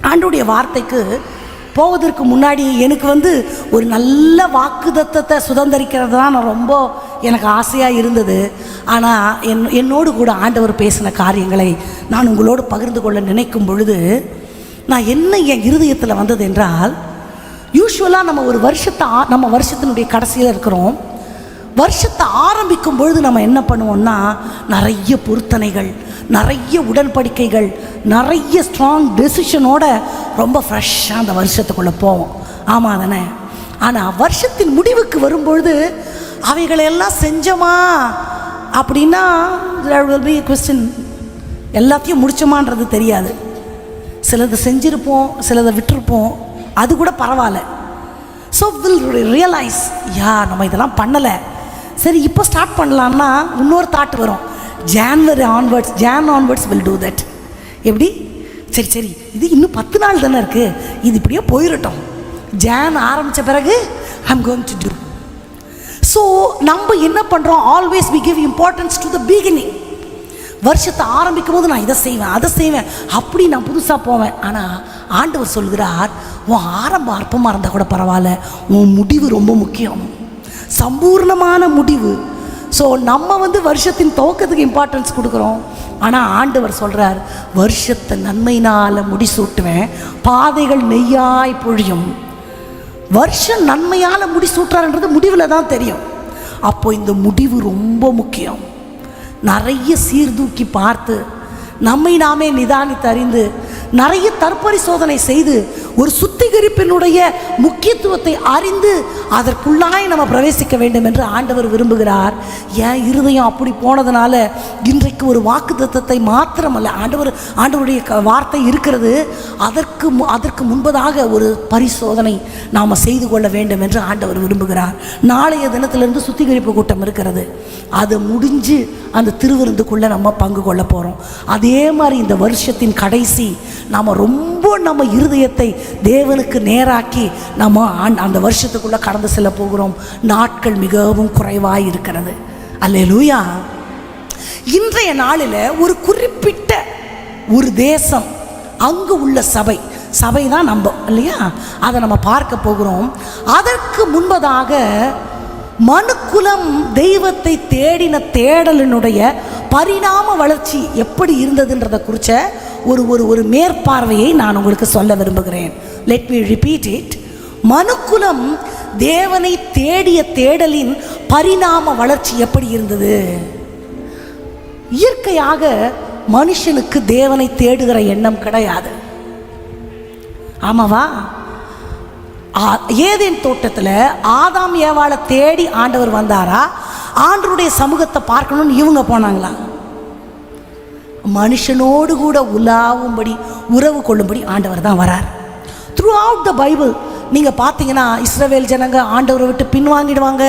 ஆண்டவருடைய வார்த்தைக்கு போவதற்கு முன்னாடி எனக்கு ஒரு நல்ல வாக்குத்தத்தத்தை சுதந்திரிக்கிறது தான் நான் ரொம்ப எனக்கு ஆசையாக இருந்தது. ஆனால் என்னோடு கூட ஆண்டவர் பேசின காரியங்களை நான் உங்களோடு பகிர்ந்து கொள்ள நினைக்கும் பொழுது நான் என்ன என் இருதயத்தில் வந்தது என்றால், யூஸ்வலாக நம்ம ஒரு நம்ம வருஷத்தினுடைய கடைசியில் இருக்கிறோம். வருஷத்தை ஆரம்பிக்கும் பொழுது நம்ம என்ன பண்ணுவோம்னா, நிறைய பொருத்தனைகள், நிறைய உடன்படிக்கைகள், நிறைய ஸ்ட்ராங் டெசிஷனோட ரொம்ப ஃப்ரெஷ்ஷாக அந்த வருஷத்துக்குள்ளே போவோம். ஆமாம் தானே? ஆனால் வருஷத்தின் முடிவுக்கு வரும்பொழுது அவைகளெல்லாம் செஞ்சோமா அப்படின்னா கொஸ்டின், எல்லாத்தையும் முடிச்சோமான்றது தெரியாது. சிலதை செஞ்சுருப்போம், சிலதை விட்டுருப்போம், அது கூட பரவாயில்ல. ஸோ வில் ரியலைஸ், நம்ம இதெல்லாம் பண்ணலை, சரி இப்போ ஸ்டார்ட் பண்ணலான்னா இன்னொரு தாட் வரும். John onwards will do that. எப்படி? சரி இது இன்னும் 10 நாள் தானே இருக்குது, இது இப்படியே போயிடட்டும், ஜான் ஆரம்பித்த பிறகு I'm going to do. So நம்ம என்ன பண்ணுறோம், always we give importance to the beginning. வருஷத்தை ஆரம்பிக்கும் போது நான் இதை செய்வேன், அதை செய்வேன், அப்படி நான் புதுசாக போவேன். ஆனால் ஆண்டவர் சொல்கிறார், உன் ஆரம்பம் அற்பமாக இருந்தால் கூட பரவாயில்ல, உன் முடிவு ரொம்ப முக்கியம், சம்பூர்ணமான முடிவு. ஸோ நம்ம வருஷத்தின் துவக்கத்துக்கு இம்பார்ட்டன்ஸ் கொடுக்குறோம். ஆனால் ஆண்டவர் சொல்கிறார், வருஷத்தை நன்மையினால் முடிசூட்டுவேன், பாதைகள் நெய்யாய் பொழியும். வருஷம் நன்மையால் முடிசூட்டுறாருன்றது முடிவில் தான் தெரியும். அப்போ இந்த முடிவு ரொம்ப முக்கியம். நிறைய சீர்தூக்கி பார்த்து, நம்மை நாமே நிதானித்து அறிந்து, நிறைய தற்பரிசோதனை செய்து, ஒரு சுத்திகரிப்பினுடைய முக்கியத்துவத்தை அறிந்து அதற்குள்ளாய் நம்ம பிரவேசிக்க வேண்டும் என்று ஆண்டவர் விரும்புகிறார். என் இருதயம் அப்படி போனதுனால இன்றைக்கு ஒரு வாக்குத்தத்தத்தை மாத்திரமல்ல, ஆண்டவருடைய வார்த்தை இருக்கிறது, அதற்கு முன்பதாக ஒரு பரிசோதனை நாம் செய்து கொள்ள வேண்டும் என்று ஆண்டவர் விரும்புகிறார். நாளைய தினத்திலிருந்து சுத்திகரிப்பு கூட்டம் இருக்கிறது, அது முடிஞ்சு அந்த திருவிருந்துக்குள்ளே நம்ம பங்கு கொள்ள போகிறோம். அதே மாதிரி இந்த வருஷத்தின் கடைசி நம்ம இருதயத்தை தேவனுக்கு நேராக்கி நம்ம அந்த வருஷத்துக்குள்ளே கடந்து செல்ல போகிறோம். நாட்கள் மிகவும் குறைவாக இருக்கிறது. அல்லேலூயா. இன்றைய நாளில் ஒரு குறிப்பிட்ட ஒரு தேசம், அங்கு உள்ள சபை தான் நம்ம இல்லையா, அதை நம்ம பார்க்க போகிறோம். அதற்கு முன்பதாக மனுக்குலம் தெய்வத்தை தேடின தேடலினுடைய பரிணாம வளர்ச்சி எப்படி இருந்ததுன்றதை குறித்த ஒரு மேற்பார்வையை நான் உங்களுக்கு சொல்ல விரும்புகிறேன். Let me repeat it. மனுக்குலம் தேவனை தேடிய தேடலின் பரிணாம வளர்ச்சி எப்படி இருந்தது? இயற்கையாக மனுஷனுக்கு தேவனை தேடுகிற எண்ணம் கிடையாது. ஆமாவா? ஏதேன் தோட்டத்தில் ஆதாம் ஏவாளை தேடி ஆண்டவர் வந்தாரா? ஆண்டவருடைய சமூகத்தை பார்க்கணும்னு இவங்க போனாங்களா? மனுஷனோடு கூட உலாவும்படி, உறவு கொள்ளும்படி ஆண்டவர் தான் வரார். த்ரூ அவுட் த பைபிள் நீங்கள் பார்த்தீங்கன்னா, இஸ்ரவேல் ஜனங்க ஆண்டவரை விட்டு பின்வாங்கிடுவாங்க,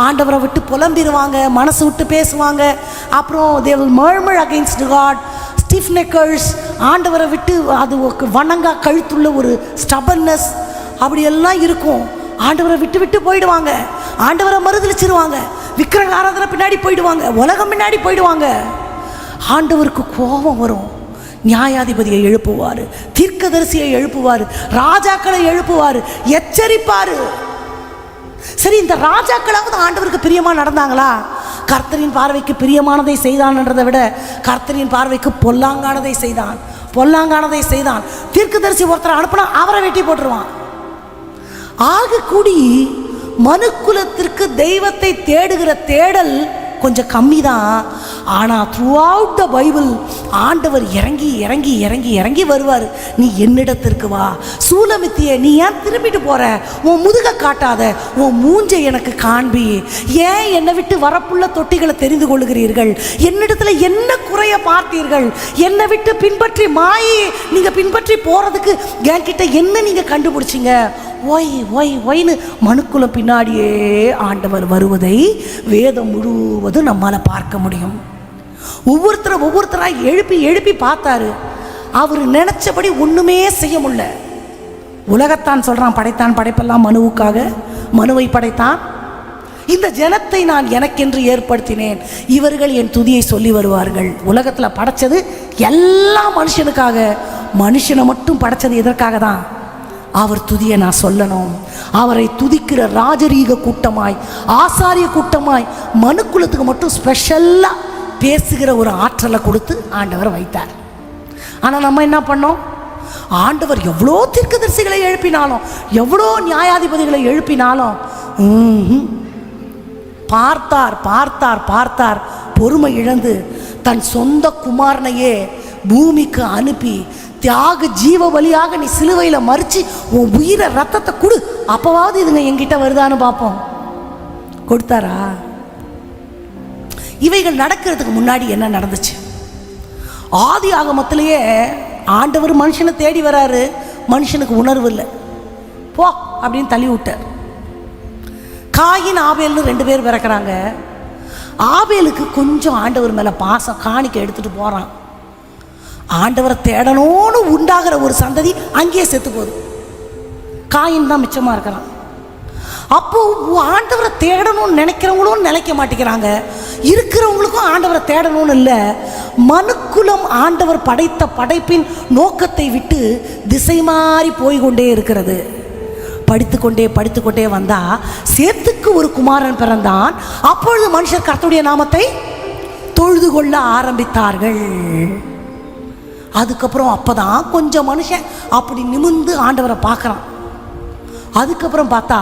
ஆண்டவரை விட்டு புலம்பிடுவாங்க, மனசு விட்டு பேசுவாங்க. அப்புறம் they will murmur against God, stiff neckers, ஆண்டவரை விட்டு அது வணங்கா கழுத்துள்ள ஒரு ஸ்டபன்னஸ் அப்படியெல்லாம் இருக்கும். ஆண்டவரை விட்டு போயிடுவாங்க, ஆண்டவரை மறுதலிச்சிருவாங்க, விக்கிரக ஆராதனை பின்னாடி போயிடுவாங்க, உலகம் பின்னாடி போயிடுவாங்க. ஆண்டவருக்கு கோபம் வரும். நியாயாதிபதியை எழுப்புவார், தீர்க்கதரிசியை எழுப்புவார், ராஜாக்களை எழுப்புவார், எச்சரிப்பார். சரி, இந்த ராஜாக்களாவது ஆண்டவருக்கு பிரியமாக நடந்தாங்களா? கர்த்தரின் பார்வைக்கு பிரியமானதை செய்தான்ன்றதை விட கர்த்தரின் பார்வைக்கு பொல்லாங்கானதை செய்தான். தீர்க்கதரிசி ஒருத்தரை அனுப்பினா அவரை வெட்டி போட்டுருவான். ஆக கூடி மனுக்குலத்திற்கு தெய்வத்தை தேடுகிற தேடல் கொஞ்சம் கம்மி தான். ஆனால் த்ரூ அவுட் த பைபிள் ஆண்டவர் இறங்கி வருவார். நீ என்னிடத்திற்கு வா, சூலமித்திய நீ ஏன் திரும்பிட்டு போற, உன் முதுக காட்டாத, உன் மூஞ்சை எனக்கு காண்பி, ஏன் என்னை விட்டு வரப்புள்ள தொட்டிகளை தெரிந்து கொள்ளுகிறீர்கள், என்னிடத்துல என்ன குறைய பார்த்தீர்கள், என்னை விட்டு பின்பற்றி நீங்க பின்பற்றி போறதுக்கு என்கிட்ட என்ன நீங்க கண்டுபிடிச்சிங்க, ஒய்னு மனுக்குலம் பின்னாடியே ஆண்டவர் வருவதை வேதம் முழுவதும் நம்மால் பார்க்க முடியும். ஒவ்வொருத்தராக எழுப்பி பார்த்தாரு. அவர் நினைச்சபடி ஒண்ணுமே செய்ய முடியல. உலகத்தான் சொல்றான், படைப்பெல்லாம் மனுவை படைத்தான். இந்த ஜனத்தை நான் எனக்கென்று ஏற்படுத்தினேன், இவர்கள் என் துதியை சொல்லி வருவார்கள். உலகத்தில் படைச்சது எல்லா மனுஷனுக்காக, மனுஷனை மட்டும் படைச்சது எதற்காக தான்? அவர் துதியை நான் சொல்லணும். அவரை துதிக்கிற ராஜரீக கூட்டமாய், ஆசாரிய கூட்டமாய், மனுக்குலத்துக்கு மட்டும் ஸ்பெஷலாக பேசுகிற ஒரு ஆற்றலை கொடுத்து ஆண்டவர் வைத்தார். ஆனால் நம்ம என்ன பண்ணோம்? ஆண்டவர் எவ்வளோ தீர்க்கதரிசிகளை எழுப்பினாலும், எவ்வளோ நியாயாதிபதிகளை எழுப்பினாலும் பார்த்தார் பார்த்தார் பார்த்தார், பொறுமை இழந்து தன் சொந்த குமாரனையே பூமிக்கு அனுப்பி, தியாக ஜீவ வழியாக நீ சிலுவையில் மறித்து உன் உயிரை ரத்தத்தை கொடு, அப்போவாவது இதுங்க என்கிட்ட வருதான்னு பார்ப்போம். கொடுத்தாரா? இவைகள் நடக்கிறதுக்கு முன்னாடி என்ன நடந்துச்சு? ஆதி ஆகமத்திலேயே ஆண்டவர் மனுஷனை தேடி வராரு. மனுஷனுக்கு உணர்வு இல்லை, போ அப்படின்னு தள்ளி விட்டார். காயின் ஆபேல்னு 2 பேர் பிறக்கிறாங்க. ஆபேலுக்கு கொஞ்சம் ஆண்டவர் மேலே பாசம், காணிக்க எடுத்துகிட்டு போகிறான். ஆண்டவரை தேடணும்னு உண்டாகிற ஒரு சந்ததி அங்கேயே செத்து போகுது. காயின் தான் மிச்சமாக இருக்கிறான். அப்போ ஆண்டவரை தேடணும்னு நினைக்கிறவங்களும் நினைக்க மாட்டேங்கிறாங்க, இருக்கிறவங்களுக்கும் ஆண்டவரை தேடணும்னு இல்லை. மனுக்குலம் ஆண்டவர் படைத்த படைப்பின் நோக்கத்தை விட்டு திசை மாறி போய்கொண்டே இருக்கிறது. படித்துக்கொண்டே வந்தா சேத்துக்கு ஒரு குமாரன் பிறந்தான். அப்பொழுது மனுஷர் கர்த்தருடைய நாமத்தை தொழுது கொள்ள ஆரம்பித்தார்கள். அதுக்கப்புறம் அப்பதான் கொஞ்சம் மனுஷன் அப்படி நிமிர்ந்து ஆண்டவரை பார்க்கறான். அதுக்கப்புறம் பார்த்தா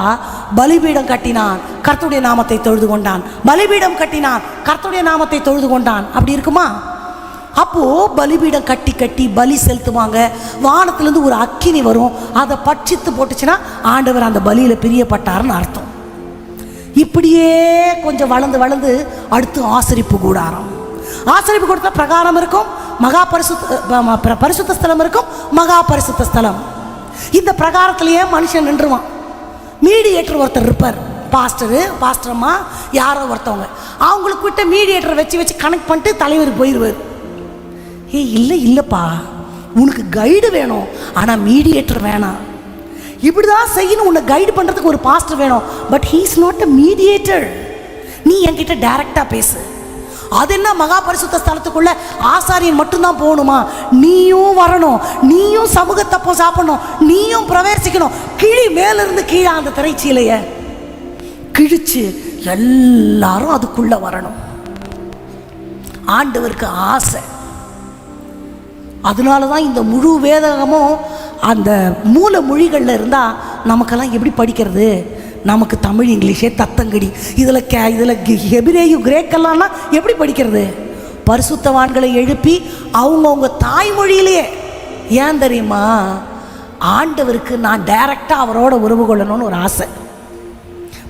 பலிபீடம் கட்டினான், கர்த்தருடைய நாமத்தை தொழுது கொண்டான். பலிபீடம் கட்டினான், கர்த்தருடைய நாமத்தை தொழுது கொண்டான். அப்படி இருக்குமா? அப்போ பலிபீடம் கட்டி கட்டி பலி செலுத்துவாங்க. வானத்திலிருந்து ஒரு அக்கினி வரும், அதை பட்சித்து போட்டுச்சுன்னா ஆண்டவர் அந்த பலியில பிரியப்பட்டாருன்னு அர்த்தம். இப்படியே கொஞ்சம் வளர்ந்து அடுத்து ஆசரிப்பு கூடாரம். ஆசரிப்பு கொடுத்த பிரகாரம் இருக்கும், மகா பரிசுத்த ஸ்தலம் இருக்கும், மகா பரிசுத்த ஸ்தலம். இந்த பிரகாரத்திலேயே மனுஷன் நின்றுவான். மீடியேட்டர் ஒருத்தர் இருப்பார், பாஸ்டர்மா யாரோ ஒருத்தவங்க. அவங்களுக்கு விட்ட மீடியேட்டரை வச்சு கனெக்ட் பண்ணிட்டு தலைவர் போயிடுவார். இல்லைப்பா, உனக்கு கைடு வேணும், ஆனால் மீடியேட்டர் வேணாம். இப்படிதான் செய்யணும், உன்னை கைடு பண்ணுறதுக்கு ஒரு பாஸ்டர் வேணும், but he is not a mediator. நீ என்கிட்ட டைரக்டாக பேசு. அது என்ன, மகா பரிசுத்த ஸ்தலத்துக்குள்ள ஆசாரியன் மட்டும்தான் போகணுமா? நீயும் வரணும், நீயும் சமூகத்தப்போ சாப்பிடணும், நீயும் பிரவேசிக்கணும். கிழி மேலிருந்து கீழே அந்த திரைச்சீலைய கிழிச்சு எல்லாரும் அதுக்குள்ள வரணும். ஆண்டவருக்கு ஆசை. அதனாலதான் இந்த முழு வேதகமும் அந்த மூல மொழிகளில் இருந்தால் நமக்கெல்லாம் எப்படி படிக்கிறது? நமக்கு தமிழ் இங்கிலீஷே தத்தங்கடி, இதில் ஹெபிரேயு கிரேக்கெல்லாம்னா எப்படி படிக்கிறது? பரிசுத்தவான்களை எழுப்பி அவங்கவுங்க தாய்மொழியிலேயே. ஏன் தெரியுமா? ஆண்டவருக்கு நான் டைரக்டாக அவரோட உறவு கொள்ளணும்னு ஒரு ஆசை.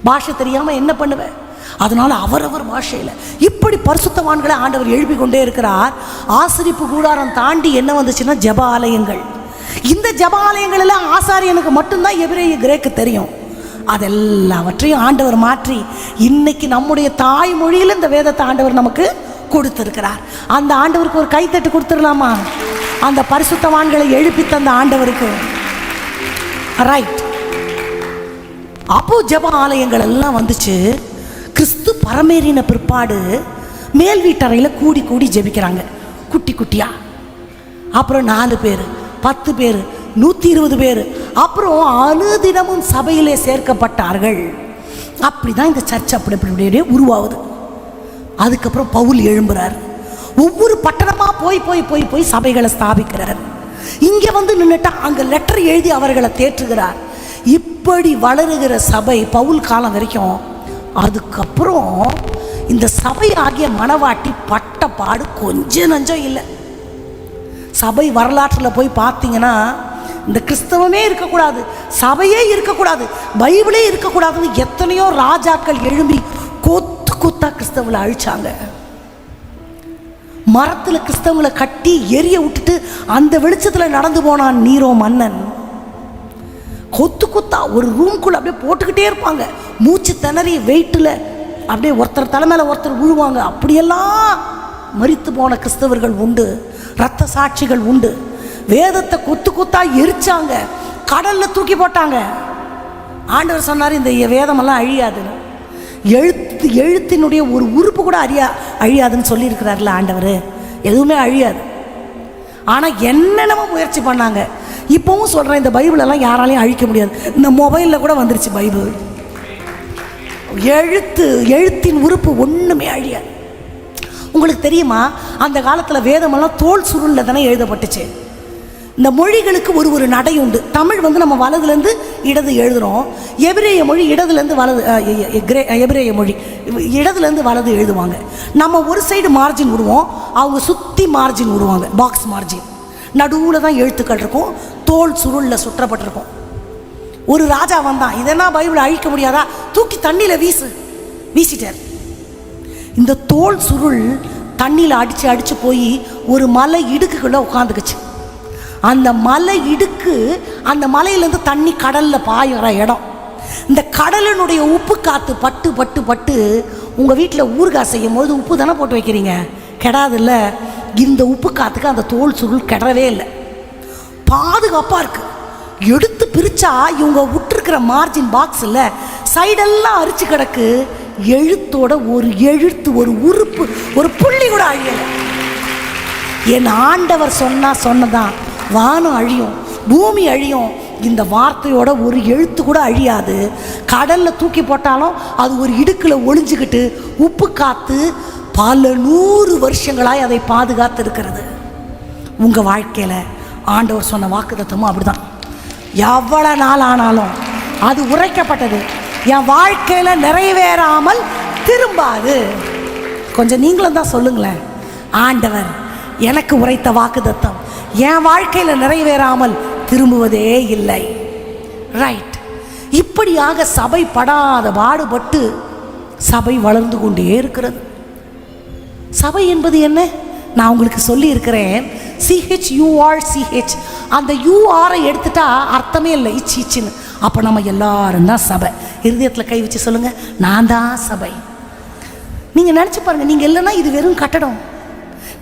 பாஷை தெரியாமல் என்ன பண்ணுவேன்? அதனால அவரவர் பாஷையில் இப்படி பரிசுத்தவான்களை ஆண்டவர் எழுப்பி கொண்டே இருக்கிறார். ஆசரிப்பு கூடாரம் தாண்டி என்ன வந்துச்சுன்னா ஜெப ஆலயங்கள். இந்த ஜெப ஆலயங்கள் எல்லாம் ஆசாரியனுக்கு மட்டும்தான் எபிரேய கிரேக்கு தெரியும். அதெல்லாவற்றையும் ஆண்டவர் மாற்றி இன்னைக்கு நம்முடைய தாய்மொழியில் இந்த வேதத்தை ஆண்டவர் நமக்கு கொடுத்திருக்கிறார். அந்த ஆண்டவருக்கு ஒரு கைத்தட்டு கொடுத்துடலாமா? அந்த பரிசுத்தவான்களை எழுப்பி தந்த ஆண்டவருக்கு. ரைட். அப்போ ஜெப ஆலயங்கள் எல்லாம் வந்துச்சு. கிறிஸ்து பரமேறின பிற்பாடு மேல் வீட்டறையில் கூடி கூடி ஜெபிக்கிறாங்க, குட்டி குட்டியா. அப்புறம் 4 பேர், 10 பேர், 120 பேர், அப்புறம் அனுதினமும் சபையிலே சேர்க்கப்பட்டார்கள். அப்படிதான் இந்த சர்ச் அப்படி உருவாகுது. அதுக்கப்புறம் பவுல் எழும்புறார், ஒவ்வொரு பட்டணமா போய் போய் போய் போய் சபைகளை ஸ்தாபிக்கிறார். இங்க வந்து நின்றுட்டா அங்க லெட்டர் எழுதி அவர்களை தேற்றுகிறார். இப்படி வளருகிற சபை பவுல் காலம் வரைக்கும். அதுக்கப்புறம் இந்த சபை ஆகிய மனவாட்டி பட்ட பாடு கொஞ்சம் நஞ்சம் இல்லை. சபை வரலாற்றில் போய் பார்த்தீங்கன்னா இந்த கிறிஸ்தவமே இருக்கக்கூடாது, சபையே இருக்கக்கூடாது, பைபிளே இருக்கக்கூடாதுன்னு எத்தனையோ ராஜாக்கள் எழும்பி கொத்து கொத்தா கிறிஸ்தவங்களை அழிச்சாங்க. மரத்தில் கிறிஸ்தவங்களை கட்டி எரிய விட்டுட்டு அந்த வெளிச்சத்தில் நடந்து போனான் நீரோ மன்னன். கொத்து கொத்தா ஒரு ரூம்குள்ள அப்படியே போட்டுக்கிட்டே இருப்பாங்க, மூச்சு திணறி வெயிட்டில் அப்படியே ஒருத்தர் தலைமையில் ஒருத்தர் விழுவாங்க. அப்படியெல்லாம் மரித்து போன கிறிஸ்தவர்கள் உண்டு, இரத்த சாட்சிகள் உண்டு. வேதத்தை கொத்து கொத்தா எரிச்சாங்க, கடல்ல தூக்கி போட்டாங்க. ஆண்டவர் சொன்னார் இந்த வேதமெல்லாம் அழியாதுன்னு. எழுத்தினுடைய ஒரு உறுப்பு கூட அழியாதுன்னு சொல்லியிருக்கிறார்ல ஆண்டவர். எதுவுமே அழியாது. ஆனால் என்னென்னமோ முயற்சி பண்ணாங்க. இப்போவும் சொல்கிறேன், இந்த பைபிளெல்லாம் யாராலையும் அழிக்க முடியாது. இந்த மொபைலில் கூட வந்துருச்சு பைபிள். எழுத்தின் உறுப்பு ஒன்றுமே அழியாது. உங்களுக்கு தெரியுமா, அந்த காலத்தில் வேதமெல்லாம் தோல் சுருளில் தானே எழுதப்பட்டுச்சு. இந்த மொழிகளுக்கு ஒரு நடை உண்டு. தமிழ் நம்ம வலதுலேருந்து இடது எழுதுகிறோம். எபிரேய மொழி இடதுலேருந்து வலது, எபிரேய மொழி இடதுலேருந்து வலது எழுதுவாங்க. நம்ம ஒரு சைடு மார்ஜின் விடுவோம், அவங்க சுற்றி மார்ஜின் விடுவாங்க, பாக்ஸ் மார்ஜின். நடுவில் தான் எழுத்துக்கள் இருக்கும், தோல் சுருளில் சுற்றப்பட்டிருக்கும். ஒரு ராஜா வந்தான், இதெல்லாம் பைபிளை அழிக்க முடியாதா, தூக்கி தண்ணியில் வீசிட்டார். இந்த தோல் சுருள் தண்ணியில் அடித்து போய் ஒரு மலை இடுக்குக்குள்ளே உட்காந்துக்குச்சு. அந்த மலை இடுக்கு, அந்த மலையிலேருந்து தண்ணி கடலில் பாயிற இடம். இந்த கடலினுடைய உப்பு காற்று பட்டு பட்டு பட்டு உங்கள் வீட்டில் ஊறுகாய் செய்யும் போது உப்பு தானே போட்டு வைக்கிறீங்க, கெடாதில்ல. இந்த உப்பு காற்றுக்கு அந்த தோல் சுருள் கெடவே இல்லை, பாதுகாப்பாக இருக்குது. எடுத்து பிரித்தா இவங்க விட்டுருக்கிற மார்ஜின் பாக்ஸில் சைடெல்லாம் அரிச்சு கிடக்கு. எழுத்தோட ஒரு எழுத்து, ஒரு உறுப்பு, ஒரு புள்ளி கூட அழியலை. என் ஆண்டவர் சொன்னதான் வானம் அழியும், பூமி அழியும், இந்த வார்த்தையோட ஒரு எழுத்து கூட அழியாது. கடலில் தூக்கி போட்டாலும் அது ஒரு இடுக்கில் ஒளிஞ்சுக்கிட்டு உப்பு காத்து பல 100 வருஷங்களாய் அதை பாதுகாத்து இருக்கிறது. உங்கள் வாழ்க்கையில் ஆண்டவர் சொன்ன வாக்குத்தத்தமும் அப்படிதான். எவ்வளோ நாள் ஆனாலும் அது உரைக்கப்பட்டது என் வாழ்க்கையில் நிறைவேறாமல் திரும்பாது. கொஞ்சம் நீங்களும் தான் சொல்லுங்களேன், ஆண்டவர் எனக்கு உரைத்த வாக்குத்தத்தம் என் வாழ்க்கையில் நிறைவேறாமல் திரும்புவதே இல்லை. ரைட். இப்படியாக சபை படாத பாடுபட்டு சபை வளர்ந்து கொண்டே இருக்கிறது. சபை என்பது என்ன? நான் உங்களுக்கு சொல்லி இருக்கிறேன். CHURCH, அந்த UR எடுத்துட்டா அர்த்தமே இல்லை, இச்சின்னு. அப்போ நம்ம எல்லாரும் தான் சபை. இருதயத்தில் கை வச்சு சொல்லுங்க, நான் தான் சபை. நீங்கள் நினச்சி பாருங்க, நீங்கள் இல்லைன்னா இது வெறும் கட்டடம்.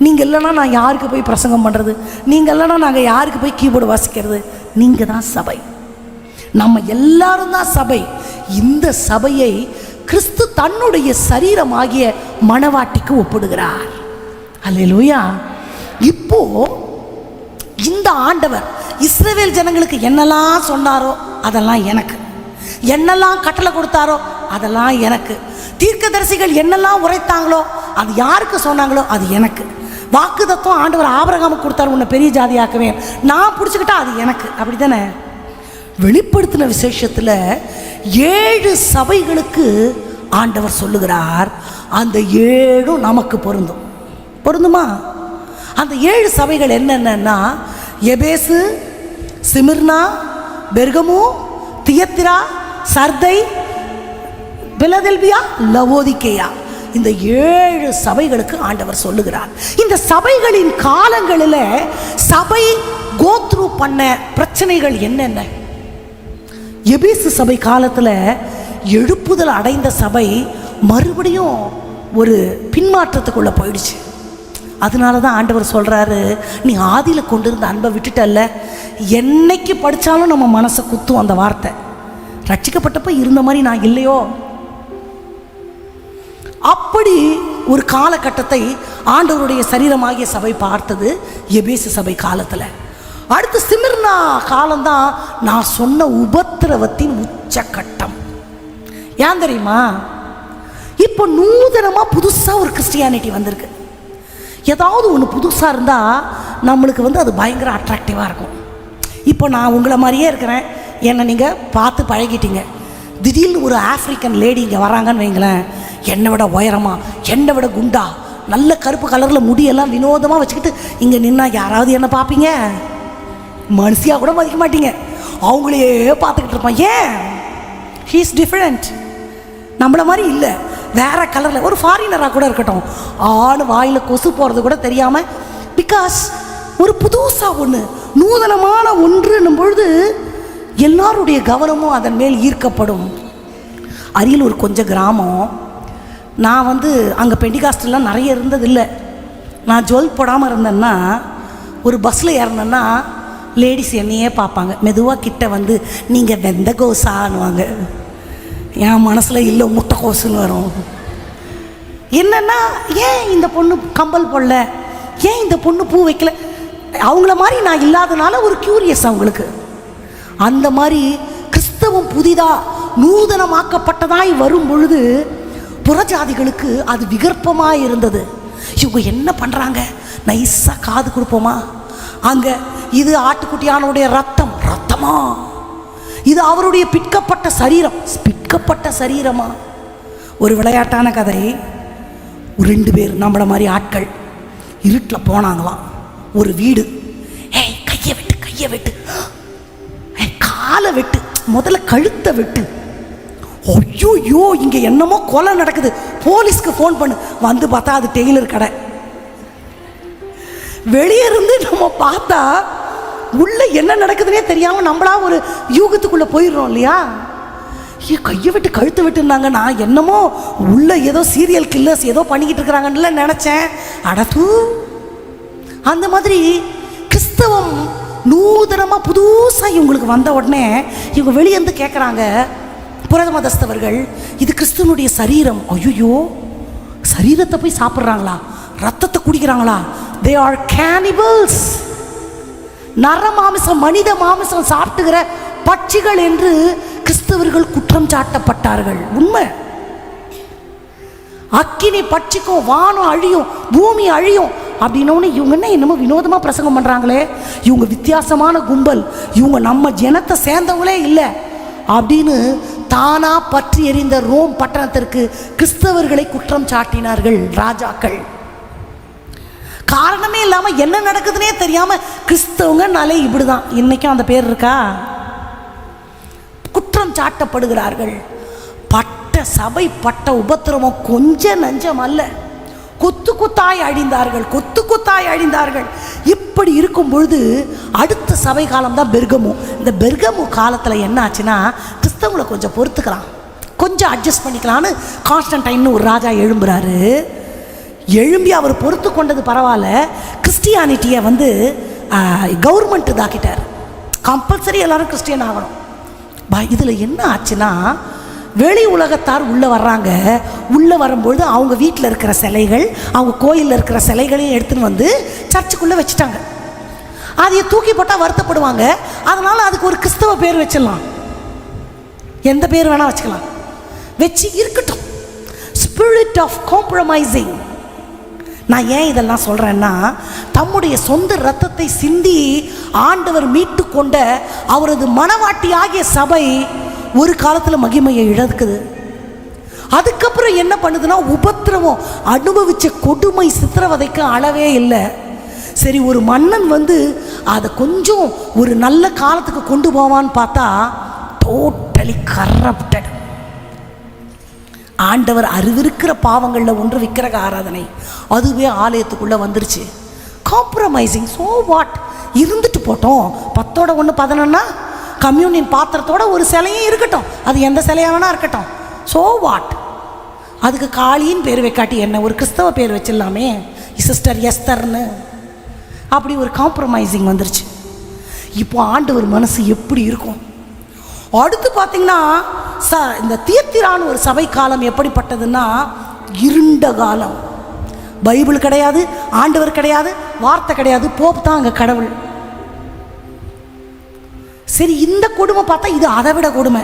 நீங்கள் இல்லைன்னா நான் யாருக்கு போய் பிரசங்கம் பண்ணுறது, நீங்கள் இல்லைன்னா நாங்கள் யாருக்கு போய் கீபோர்டு வாசிக்கிறது? நீங்கள் தான் சபை. நம்ம எல்லாரும் தான் சபை. இந்த சபையை கிறிஸ்து தன்னுடைய சரீரமாகிய மணவாட்டிக்கு ஒப்பிடுகிறார். அல்லேலூயா. இப்போ இந்த ஆண்டவர் இஸ்ரவேல் ஜனங்களுக்கு என்னெல்லாம் சொன்னாரோ அதெல்லாம் எனக்கு, என்னெல்லாம் கட்டளை கொடுத்தாரோ அதெல்லாம் எனக்கு, தீர்க்கதரிசிகள் என்னெல்லாம் உரைத்தாங்களோ அது யாருக்கு சொன்னாங்களோ அது எனக்கு, வாக்குத்தத்தம் ஆண்டவர் ஆபிரகாமுக்கு கொடுத்தாரு, உன்னை பெரிய ஜாதியாக்குவேன், நான் பிடிச்சிக்கிட்டா அது எனக்கு. அப்படி தானே? வெளிப்படுத்தின விசேஷத்தில் 7 சபைகளுக்கு ஆண்டவர் சொல்லுகிறார். அந்த 7 நமக்கு பொருந்துமா? அந்த 7 சபைகள் என்னென்னா எபேசு, சிமிர்னா, பெர்கமு, தியத்திரா, சர்தை, பிலதெல்பியா, லவோதிக்கேயா. இந்த 7 சபைகளுக்கு ஆண்டவர் சொல்லுகிறார். இந்த சபைகளின் காலங்களில் சபை கோத்ரூ பண்ண பிரச்சனைகள் என்னென்ன? எபேசு சபை காலத்தில் எழுப்புதல் அடைந்த சபை மறுபடியும் ஒரு பின்மாற்றத்துக்குள்ளே போயிடுச்சு. அதனால தான் ஆண்டவர் சொல்கிறாரு, நீ ஆதியில் கொண்டிருந்த அன்பை விட்டுட்டல்ல. என்னைக்கு படித்தாலும் நம்ம மனசை குத்தும் அந்த வார்த்தை. ரட்சிக்கப்பட்டப்போ இருந்த மாதிரி நான் இல்லையோ? அப்படி ஒரு காலகட்டத்தை ஆண்டவருடைய சரீரமாகிய சபை பார்த்தது எபேசு சபை காலத்தில். அடுத்து சிமிர்னா காலம்தான் நான் சொன்ன உபத்திரவத்தின் உச்சக்கட்டம். ஏன் தெரியுமா? இப்போ நூதனமாக புதுசாக ஒரு கிறிஸ்டியானிட்டி வந்திருக்கு. ஏதாவது ஒன்று புதுசாக இருந்தால் நம்மளுக்கு அது பயங்கர அட்ராக்டிவாக இருக்கும். இப்போ நான் உங்களை மாதிரியே இருக்கிறேன், என்னை நீங்கள் பார்த்து பழகிட்டீங்க. திடீர்னு ஒரு ஆஃப்ரிக்கன் லேடி இங்கே வராங்கன்னு வைங்களேன், என்னை விட உயரமா, என்னை விட குண்டா, நல்ல கருப்பு கலரில் முடியெல்லாம் வினோதமாக வச்சுக்கிட்டு இங்கே நின்னா யாராவது என்ன பார்ப்பீங்க? மனுஷியாக கூட மதிக்க மாட்டீங்க, அவங்களையே பார்த்துக்கிட்டு இருப்பான். ஏன்? ஹீ இஸ் டிஃப்ரெண்ட், நம்மளை மாதிரி இல்லை, வேற கலரில். ஒரு ஃபாரினராக கூட இருக்கட்டும், ஆள் வாயில் கொசு போகிறது கூட தெரியாமல், பிகாஸ் ஒரு புதுசாக ஒன்று, நூதனமான ஒன்றுன்னும் பொழுது எல்லாருடைய கவனமும் அதன் மேல் ஈர்க்கப்படும். அரியலூர் கொஞ்சம் கிராமம். நான் அங்கே பெண்டிகாஸ்டெல்லாம் நிறைய இருந்ததில்லை. நான் ஜுவல் போடாமல் இருந்தேன்னா ஒரு பஸ்ஸில் ஏறினேன்னா லேடிஸ் என்னையே பார்ப்பாங்க. மெதுவாக கிட்ட நீங்கள் வெந்த கோசான்னுவாங்க. என் மனசில் இல்லை, முட்டைக்கோசுன்னு வரும். என்னென்னா, ஏன் இந்த பொண்ணு கம்பல் போடல, ஏன் இந்த பொண்ணு பூ வைக்கல? அவங்கள மாதிரி நான் இல்லாதனால ஒரு கியூரியஸ் அவங்களுக்கு. அந்த மாதிரி கிறிஸ்தவம் புதிதாக நூதனமாக்கப்பட்டதாய் வரும் பொழுது புறஜாதிகளுக்கு அது விகற்பமாக இருந்தது. இவங்க என்ன பண்ணுறாங்க, நைஸாக காது கொடுப்போமா, அங்கே இது ஆட்டுக்குட்டியானுடைய ரத்தமா, இது அவருடைய பிற்கப்பட்ட சரீரமா. ஒரு விளையாட்டான கதை. 2 பேர் நம்மள மாதிரி ஆட்கள் இருட்டில் போனாங்களாம். ஒரு வீடு. ஏய் கையை வெட்டு, காலை வெட்டு, முதல்ல கழுத்தை வெட்டு. ஐயோ இங்கே என்னமோ கொலை நடக்குது, போலீஸ்க்கு ஃபோன் பண்ணு. வந்து பார்த்தா அது டெய்லர் கடை. வெளியே இருந்து நம்ம பார்த்தா உள்ள என்ன நடக்குதுன்னே தெரியாமல் நம்மளா ஒரு யூகத்துக்குள்ளே போயிடுறோம் இல்லையா. கையை விட்டு கழுத்து விட்டுருந்தாங்க. நான் என்னமோ உள்ள ஏதோ சீரியல் கில்லர்ஸ் ஏதோ பண்ணிக்கிட்டு இருக்கிறாங்கன்னு நினச்சேன். அடத்து. அந்த மாதிரி கிறிஸ்தவம் நூதனமாக புதுசாக இவங்களுக்கு வந்த உடனே இவங்க வெளியேந்து கேட்குறாங்க, புரத மதஸ்தவர்கள், இது கிறிஸ்துவனுடைய சரீரம். ஐயோ, சரீரத்தை போய் சாப்பிட்றாங்களா, ரத்தத்தை குடிக்கிறாங்களா? They are cannibals. நர மாமிசம், மனித மாமிசம் சாப்பிட்டுகிற பட்சிகள் என்று கிறிஸ்தவர்கள் குற்றம் சாட்டப்பட்டார்கள். உண்மை. அக்கினி பட்சிக்கும், வானம் அழியும், பூமி அழியும் அப்படின்னோன்னு இவங்க என்ன என்னமோ வினோதமாக பிரசங்கம் பண்ணுறாங்களே, இவங்க வித்தியாசமான கும்பல், இவங்க நம்ம ஜனத்தை சேர்ந்தவங்களே இல்லை அப்படின்னு தானா பற்றி எறிந்த ரோம் பட்டணத்திற்கு கிறிஸ்தவர்களை குற்றம் சாட்டினார்கள் ராஜாக்கள். காரணமே இல்லாமல் என்ன நடக்குதுன்னே தெரியாமல் கிறிஸ்தவங்கனாலே இப்படிதான். இன்னைக்கும் அந்த பேர் இருக்கா? குற்றம் சாட்டப்படுகிறார்கள். சபை பட்ட உபத்திரமம் கொஞ்ச நஞ்சம் அல்ல. கொத்து கொத்தாய் அழிந்தார்கள். இப்படி இருக்கும் பொழுது அடுத்த சபை காலம் தான் பெர்கமு. இந்த பெர்கமு காலத்தில் என்ன ஆச்சுன்னா, கிறிஸ்தவங்களை கொஞ்சம் பொறுத்துக்கலாம், கொஞ்சம் அட்ஜஸ்ட் பண்ணிக்கலான்னு கான்ஸ்டன்டைன்னு ஒரு ராஜா எழும்புறாரு. எழும்பி அவர் பொறுத்து கொண்டது பரவாயில்ல, கிறிஸ்டியானிட்டியை கவர்மெண்ட் இதாக்கிட்டார். கம்பல்சரி எல்லாரும் கிறிஸ்டியன் ஆகணும். இதில் என்ன ஆச்சுன்னா, வெளி உலகத்தார் உள்ளே வர்றாங்க. உள்ளே வரும்பொழுது அவங்க வீட்டில் இருக்கிற சிலைகள், அவங்க கோயிலில் இருக்கிற சிலைகளையும் எடுத்துன்னு வந்து சர்ச்சுக்குள்ளே வச்சுட்டாங்க. அதையை தூக்கி போட்டால் வருத்தப்படுவாங்க. அதனால் அதுக்கு ஒரு கிறிஸ்தவ பேர் வச்சிடலாம், எந்த பேர் வேணால் வச்சுக்கலாம், வச்சு இருக்கட்டும். Spirit of compromising. நான் ஏன் இதெல்லாம் சொல்கிறேன்னா, தம்முடைய சொந்த இரத்தத்தை சிந்தி ஆண்டவர் மீட்டு கொண்ட அவரது மனவாட்டி ஆகிய சபை ஒரு காலத்தில் மகிமையை இழக்குது. அதுக்கப்புறம் என்ன பண்ணுதுன்னா, உபத்திரவம் அனுபவித்த கொடுமை சித்திரவதைக்கு அளவே இல்லை. சரி, ஒரு மன்னன் அதை கொஞ்சம் ஒரு நல்ல காலத்துக்கு கொண்டு போவான்னு பார்த்தா டோட்டலி கரப்டட். ஆண்டவர் அறிவிருக்கிற பாவங்களில் ஒன்று விக்கிரக ஆராதனை. அதுவே ஆலயத்துக்குள்ளே வந்துருச்சு. காம்ப்ரமைசிங். ஸோ வாட், இருந்துட்டு போட்டோம். 10 1 11 கம்யூனியன் பாத்திரத்தோட ஒரு சிலையும் இருக்கட்டும், அது எந்த சிலையாக வேணா இருக்கட்டும். ஸோ வாட், அதுக்கு காளியின் பேர் வைக்காட்டி என்ன, ஒரு கிறிஸ்தவ பேர் வச்சிடலாமே, சிஸ்டர் எஸ்தர்னு. அப்படி ஒரு காம்ப்ரமைசிங் வந்துருச்சு. இப்போ ஆண்டவர் மனசு எப்படி இருக்கும்? அடுத்து பார்த்தீங்கன்னா, இந்த தியத்திரான ஒரு சபை காலம் எப்படிப்பட்டதுன்னா, இருண்ட காலம். பைபிள் கிடையாது, ஆண்டவர் கிடையாது, வார்த்தை கிடையாது, போப் தான் அங்கே கடவுள். சரி, இந்த கொடுமை பார்த்தா இது அதை விட கொடுமை.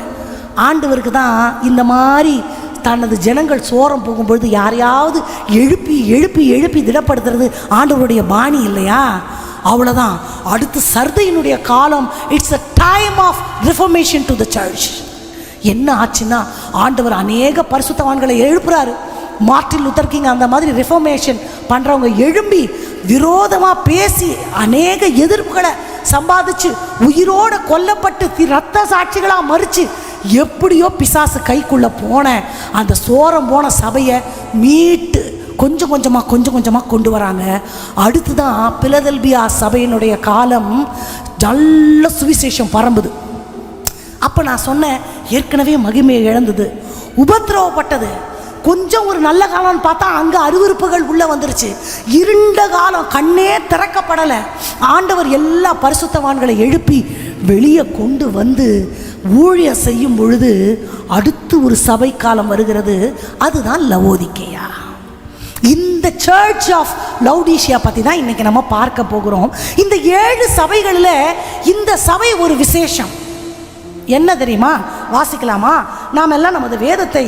ஆண்டவருக்கு தான் இந்த மாதிரி தனது ஜனங்கள் சோரம் போகும்பொழுது யாரையாவது எழுப்பி எழுப்பி எழுப்பி திடப்படுத்துறது ஆண்டவருடைய பாணி இல்லையா? அவ்வளோதான். அடுத்து சர்தையினுடைய காலம். It's a time of reformation to the church. என்ன ஆச்சுன்னா, ஆண்டவர் அநேக பரிசுத்தவான்களை எழுப்புறாரு. மார்ட்டின் லூத்தர் கிங் அந்த மாதிரி ரிஃபர்மேஷன் பண்ணுறவங்க எழும்பி விரோதமாக பேசி அநேக எதிர்ப்புகளை சம்பாதிச்சு உயிரோடு கொல்லப்பட்டு இரத்த சாட்சிகளாக மறித்து எப்படியோ பிசாசு கைக்குள்ளே போன அந்த சோரம் போன சபையை மீட்டு கொஞ்சம் கொஞ்சமாக கொண்டு வராங்க. அடுத்து தான் பிலதெல்பியா சபையினுடைய காலம். நல்ல சுவிசேஷம் பரம்புது. அப்போ நான் சொன்னேன், ஏற்கனவே மகிமையை இழந்தது, உபத்திரவப்பட்டது. கொஞ்சம் ஒரு நல்ல காலம்னு பார்த்தா அங்கே அருவருப்புகள் உள்ளே வந்துருச்சு. இருண்ட காலம், கண்ணே திறக்கப்படலை. ஆண்டவர் எல்லா பரிசுத்தவான்களை எழுப்பி வெளியே கொண்டு வந்து ஊழியம் செய்யும் பொழுது அடுத்து ஒரு சபை காலம் வருகிறது. அதுதான் லவோதிக்கேயா. இந்த சர்ச் ஆஃப் லவுடீஷியா பற்றி தான் இன்றைக்கி நம்ம பார்க்க போகிறோம். இந்த 7 சபைகளில் இந்த சபை ஒரு விசேஷம். என்ன தெரியுமா? வாசிக்கலாமா? நாம் எல்லாம் நமது வேதத்தை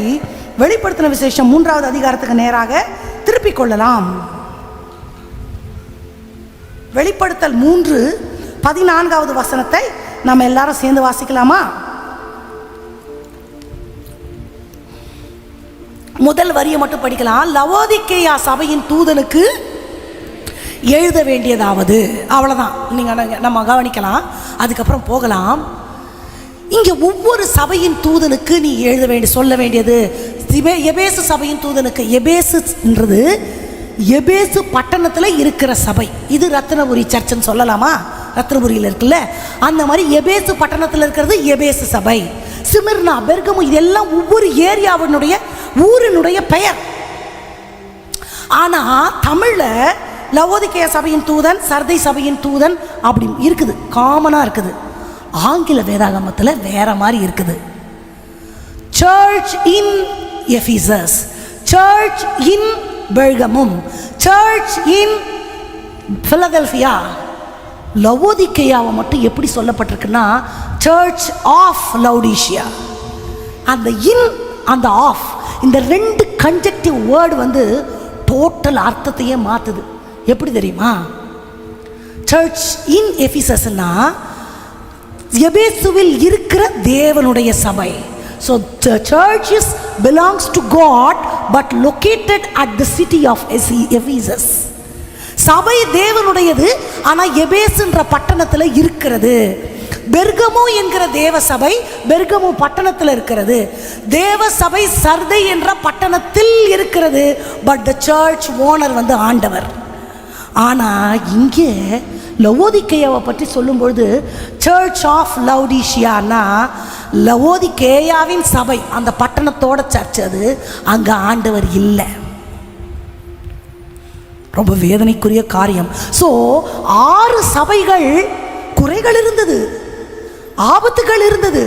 வெளிப்படுத்தின விசேஷம் 3வது அதிகாரத்துக்கு நேராக திருப்பிக் கொள்ளலாம். வெளிப்படுத்தல் 3:14வது வசனத்தை நம்ம எல்லாரும் சேர்ந்து வாசிக்கலாமா? முதல் வரியை மட்டும் படிக்கலாம். லவோதிக்கேயா சபையின் தூதனுக்கு எழுத வேண்டியதாவது, அவ்வளோதான். நீங்கள் நம்ம கவனிக்கலாம், அதுக்கப்புறம் போகலாம். இங்கே ஒவ்வொரு சபையின் தூதனுக்கு நீ எழுத சொல்ல வேண்டியது. எபேசு சபையின் தூதனுக்கு, எபேசுன்றது எபேசு பட்டணத்தில் இருக்கிற சபை. இது ரத்னபுரி சர்ச்சுன்னு சொல்லலாமா? ரத்னபுரியில் இருக்குல்ல, அந்த மாதிரி எபேசு பட்டணத்தில் இருக்கிறது எபேசு சபை. சிமிர்னா, பெர்கமு, இதெல்லாம் ஒவ்வொரு ஏரியாவினுடைய ஊரினுடைய பெயர். ஆனால் தமிழில் லவோதிக்கேயா சபையின் தூதன், சர்தை சபையின் தூதன் அப்படி இருக்குது, காமனாக இருக்குது. ஆங்கில வேதாகமத்தில் வேற மாதிரி இருக்குது. சர்ச் இன் எஃபீசஸ், சர்ச் இன் பெர்கமும், சர்ச் இன் பிலதெல்பியா. லவோதிக்கேயாவை மட்டும் எப்படி சொல்லப்பட்டிருக்குன்னா சர்ச் ஆஃப் லவுடீஷியா. அந்த இன், அந்த ஆஃப், இந்த 2 கன்ஜெக்டிவ் வேர்டு வந்து டோட்டல் அர்த்தத்தையே மாற்றுது. எப்படி தெரியுமா? சர்ச் இன் எஃபீசஸ்னா எபேசுவில் இருக்கிற தேவனுடைய சபை. So the church belongs to God but located at the city of Ephesus. சபை தேவனுடையது, ஆனால் எபேசுன்ற பட்டணத்தில் இருக்கிறது. பெர்கமு என்கிற தேவ சபை பெர்கமு பட்டணத்தில் இருக்கிறது. தேவ சபை சர்தை என்ற பட்டணத்தில் இருக்கிறது. பட் த சர்ச் ஓனர் வந்து ஆண்டவர். ஆனால் இங்கே லவோதிக்கேயாவை பற்றி சொல்லும்பொழுது சர்ச் ஆஃப் லவுடீஷியானா லவோதிக்கேயாவின் சபை, அந்த பட்டணத்தோட சர்ச் அது. அங்கே ஆண்டவர் இல்லை. ரொம்ப வேதனைக்குரிய காரியம். ஸோ 6 சபைகள் குறைகள் இருந்தது, ஆபத்துகள் இருந்தது,